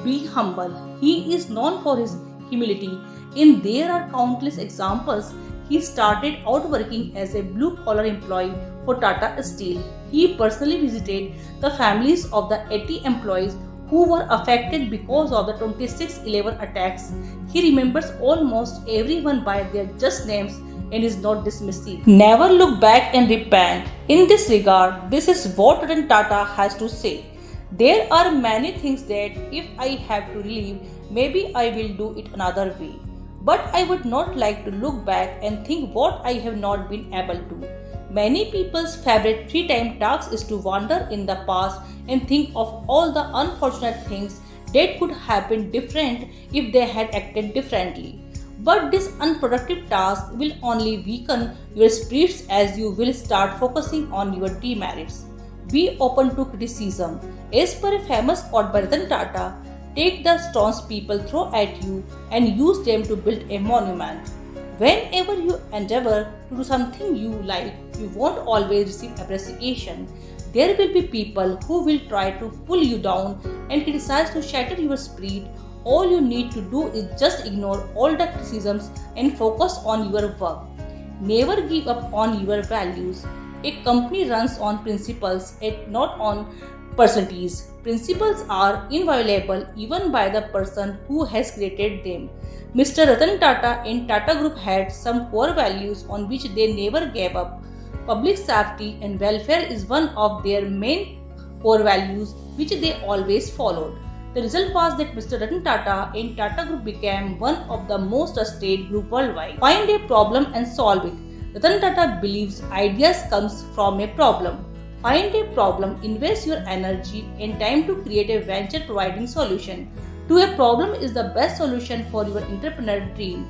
Be humble. He is known for his humility, and there are countless examples. He started out working as a blue-collar employee for Tata Steel. He personally visited the families of the 80 employees who were affected because of the 26/11 attacks. He remembers almost everyone by their just names and is not dismissive. Never look back and repent. In this regard, this is what Ratan Tata has to say. There are many things that if I have to relive, maybe I will do it another way. But I would not like to look back and think what I have not been able to. Many people's favorite 3-time task is to wander in the past and think of all the unfortunate things that could have been different if they had acted differently. But this unproductive task will only weaken your spirits as you will start focusing on your demerits. Be open to criticism. As per a famous quote by Ratan Tata, take the stones people throw at you and use them to build a monument. Whenever you endeavor to do something you like, you won't always receive appreciation. There will be people who will try to pull you down and criticize to shatter your spirit. All you need to do is just ignore all the criticisms and focus on your work. Never give up on your values. A company runs on principles and not on percentages. Principles are inviolable even by the person who has created them. Mr. Ratan Tata and Tata Group had some core values on which they never gave up. Public safety and welfare is one of their main core values which they always followed. The result was that Mr. Ratan Tata and Tata Group became one of the most trusted group worldwide. Find a problem and solve it. Ratan Tata believes ideas comes from a problem. Find a problem, invest your energy and time to create a venture providing solution to a problem is the best solution for your entrepreneurial dream.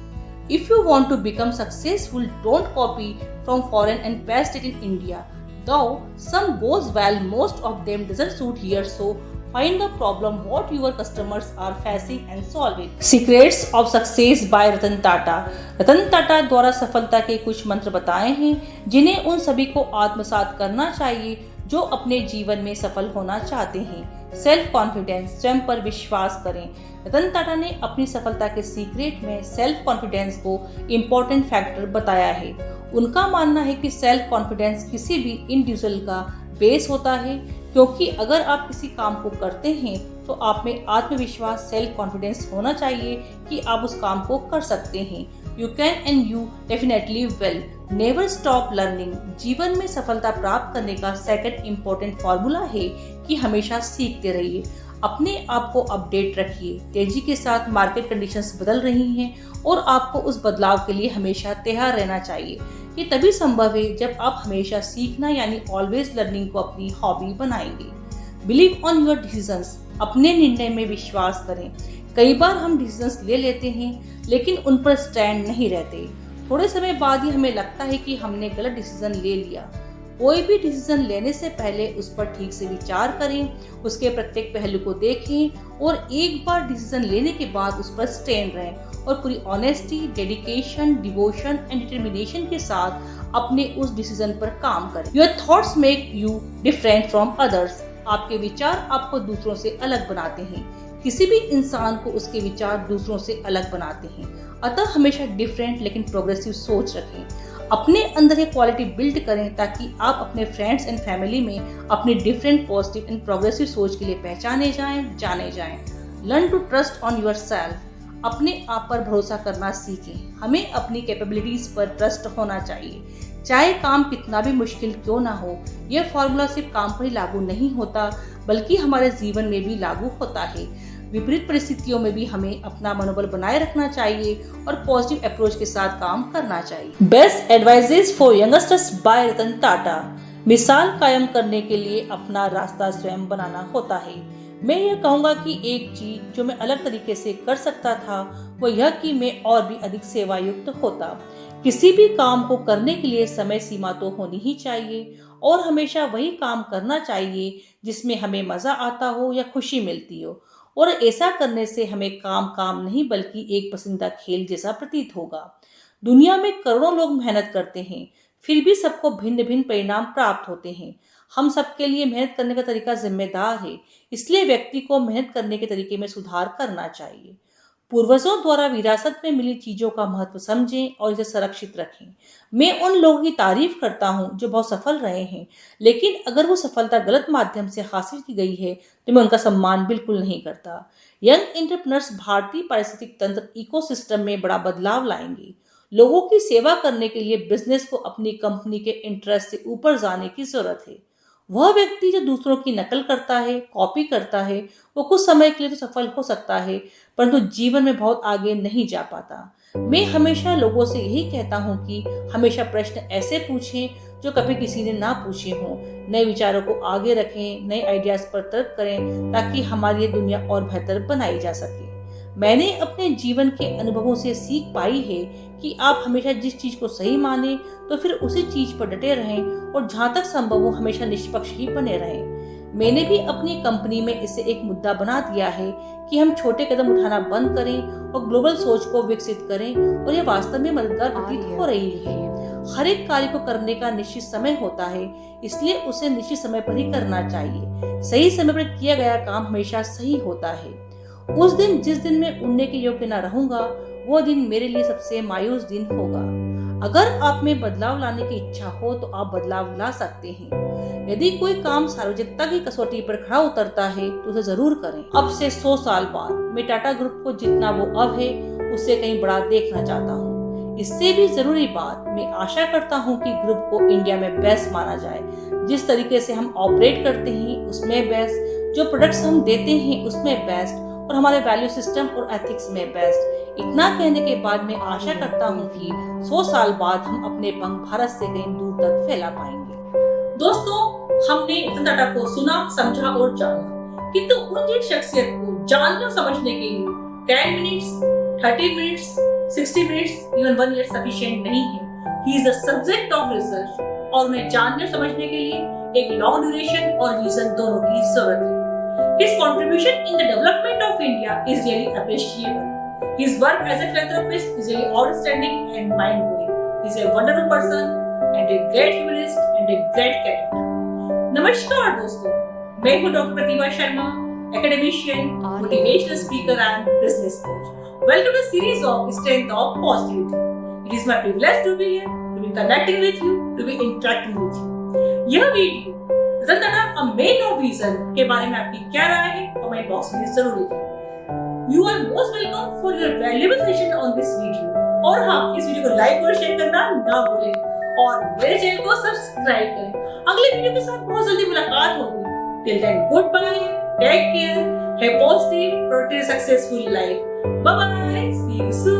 If you want to become successful, don't copy from foreign and paste it in India. Though some goes well, most of them doesn't suit here, so find the problem what your customers are facing and solve it. Secrets of Success by रतन टाटा। रतन टाटा द्वारा सफलता के कुछ मंत्र बताए हैं जिन्हें उन सभी को आत्मसात करना चाहिए जो अपने जीवन में सफल होना चाहते हैं। सेल्फ कॉन्फिडेंस, स्वयं पर विश्वास करें। रतन टाटा ने अपनी सफलता के सीक्रेट में सेल्फ कॉन्फिडेंस को इम्पोर्टेंट फैक्टर बताया है। उनका मानना है कि सेल्फ कॉन्फिडेंस किसी भी इंडिविजुअल का बेस होता है, क्योंकि अगर आप किसी काम को करते हैं तो आप में आत्मविश्वास, सेल्फ कॉन्फिडेंस होना चाहिए कि आप उस काम को कर सकते हैं। You can and you definitely will. Never stop learning. जीवन में सफलता प्राप्त करने का सेकंड इम्पोर्टेंट फॉर्मूला है कि हमेशा सीखते रहिए, अपने आप को अपडेट रखिए। तेजी के साथ मार्केट कंडीशंस बदल रही हैं और आपको उस बदलाव के लिए हमेशा तैयार रहना चाहिए। ये तभी संभव है जब आप हमेशा सीखना यानी ऑलवेज लर्निंग को अपनी हॉबी बनाएंगे। Believe on your decisions. अपने निर्णय में विश्वास करें। कई बार हम डिसीजंस ले लेते हैं लेकिन उन पर स्टैंड नहीं रहते। थोड़े समय बाद ही हमें लगता है कि हमने गलत डिसीजन ले लिया। कोई भी डिसीजन लेने से पहले उस पर ठीक से विचार करें, उसके प्रत्येक पहलू को देखें और एक बार डिसीजन लेने के बाद उस पर स्टैंड रहें और पूरी honesty, dedication, devotion and determination के साथ अपने उस डिसीजन पर काम करें। Your thoughts make you different from others. आपके विचार आपको दूसरों से अलग बनाते हैं। किसी भी इंसान को उसके विचार दूसरों से अलग बनाते हैं। अतः हमेशा डिफरेंट लेकिन प्रोग्रेसिव सोच रखें। अपने अंदर एक क्वालिटी बिल्ड करें ताकि आप अपने फ्रेंड्स एंड फैमिली में अपनी डिफरेंट, पॉजिटिव एंड प्रोग्रेसिव सोच के लिए पहचाने जाएं, जाने जाएं। Learn to trust on yourself. अपने आप पर भरोसा करना सीखें। हमें अपनी कैपेबिलिटीज पर ट्रस्ट होना चाहिए, चाहे काम कितना भी मुश्किल क्यों ना हो। यह फॉर्मूला सिर्फ काम पर ही लागू नहीं होता बल्कि हमारे जीवन में भी लागू होता है। विपरीत परिस्थितियों में भी हमें अपना मनोबल बनाए रखना चाहिए और पॉजिटिव अप्रोच के साथ काम करना चाहिए। Best advices for youngsters by Ratan Tata. मिसाल कायम करने के लिए अपना रास्ता स्वयं बनाना होता है। मैं यह कहूँगा कि एक चीज जो मैं अलग तरीके से कर सकता था वो यह कि मैं और भी अधिक सेवा युक्त होता। किसी भी काम को करने के लिए समय सीमा तो होनी ही चाहिए और हमेशा वही काम करना चाहिए जिसमें हमें मजा आता हो या खुशी मिलती हो, और ऐसा करने से हमें काम नहीं बल्कि एक पसंदीदा खेल जैसा प्रतीत होगा। दुनिया में करोड़ों लोग मेहनत करते हैं, फिर भी सबको भिन्न भिन्न परिणाम प्राप्त होते हैं। हम सबके लिए मेहनत करने का तरीका जिम्मेदार है, इसलिए व्यक्ति को मेहनत करने के तरीके में सुधार करना चाहिए। पूर्वजों द्वारा विरासत में मिली चीजों का महत्व समझें और इसे संरक्षित रखें। मैं उन लोगों की तारीफ करता हूं जो बहुत सफल रहे हैं, लेकिन अगर वो सफलता गलत माध्यम से हासिल की गई है तो मैं उनका सम्मान बिल्कुल नहीं करता। यंग एंटरप्रेन्योर्स भारतीय पारिस्थितिक तंत्र इकोसिस्टम में बड़ा बदलाव लाएंगे। लोगों की सेवा करने के लिए बिजनेस को अपनी कंपनी के इंटरेस्ट से ऊपर जाने की जरूरत है। वह व्यक्ति जो दूसरों की नकल करता है, कॉपी करता है, वो कुछ समय के लिए तो सफल हो सकता है परंतु जीवन में बहुत आगे नहीं जा पाता। मैं हमेशा लोगों से यही कहता हूँ कि हमेशा प्रश्न ऐसे पूछें जो कभी किसी ने ना पूछे हों। नए विचारों को आगे रखें, नए आइडियाज पर तर्क करें ताकि हमारी ये दुनिया और बेहतर बनाई जा सके। मैंने अपने जीवन के अनुभवों से सीख पाई है कि आप हमेशा जिस चीज को सही माने तो फिर उसी चीज पर डटे रहें और जहाँ तक संभव हो हमेशा निष्पक्ष ही बने रहें। मैंने भी अपनी कंपनी में इसे एक मुद्दा बना दिया है कि हम छोटे कदम उठाना बंद करें और ग्लोबल सोच को विकसित करें, और ये वास्तव में मददगार प्रतीत हो रही है। हर एक कार्य को करने का निश्चित समय होता है, इसलिए उसे निश्चित समय पर ही करना चाहिए। सही समय पर किया गया काम हमेशा सही होता है। उस दिन जिस दिन मैं उड़ने के योग्य न रहूंगा, वो दिन मेरे लिए सबसे मायूस दिन होगा। अगर आप में बदलाव लाने की इच्छा हो तो आप बदलाव ला सकते हैं। यदि कोई काम सार्वजनिकता की कसौटी पर खड़ा उतरता है तो उसे जरूर करें। अब से 100 साल बाद मैं टाटा ग्रुप को जितना वो अब है उससे कहीं बड़ा देखना चाहता हूँ। इससे भी जरूरी बात, मैं आशा करता हूँ कि ग्रुप को इंडिया में बेस्ट माना जाए। जिस तरीके से हम ऑपरेट करते हैं उसमें बेस्ट, जो प्रोडक्ट्स हम देते हैं उसमें बेस्ट, और हमारे वैल्यू सिस्टम और एथिक्स में बेस्ट। इतना कहने के बाद मैं आशा करता हूँ कि 100 साल बाद हम अपने पंख भारत से कहीं दूर तक फैला पाएंगे। दोस्तों, हमने रतन टाटा को सुना, समझा और जाना, किंतु उनकी शख्सियत को जानने और समझने के लिए 10 minutes, 30 minutes, 60 minutes, even 1 year sufficient नहीं है। He is the subject of research, और उन्हें जानने और समझने के लिए एक लॉन्ग ड्यूरेशन और विजन दोनों की जरूरत है। His contribution in the development of India is really appreciable. His work as a philanthropist is really outstanding and mind-blowing. He is a wonderful person and a great humanist and a great character. नमस्कार दोस्तों, मैं हूँ doctor Pratibha Sharma, academician, motivational speaker and business coach. Welcome to a series of Strength of Positivity. It is my privilege to be here, to be connecting with you, to be interacting with you. यह video Ratan Tata a man of vision के बारे में आपकी क्या राय है comment box में जरूर लिखें। You are most welcome for your valuable suggestion on this video. और हाँ, इस वीडियो को लाइक और शेयर करना ना भूलें और मेरे चैनल को सब्सक्राइब करें। अगले वीडियो के साथ बहुत जल्दी मुलाकात होगी। Till then goodbye, take care, have positive, productive, successful life. Bye bye, see you soon.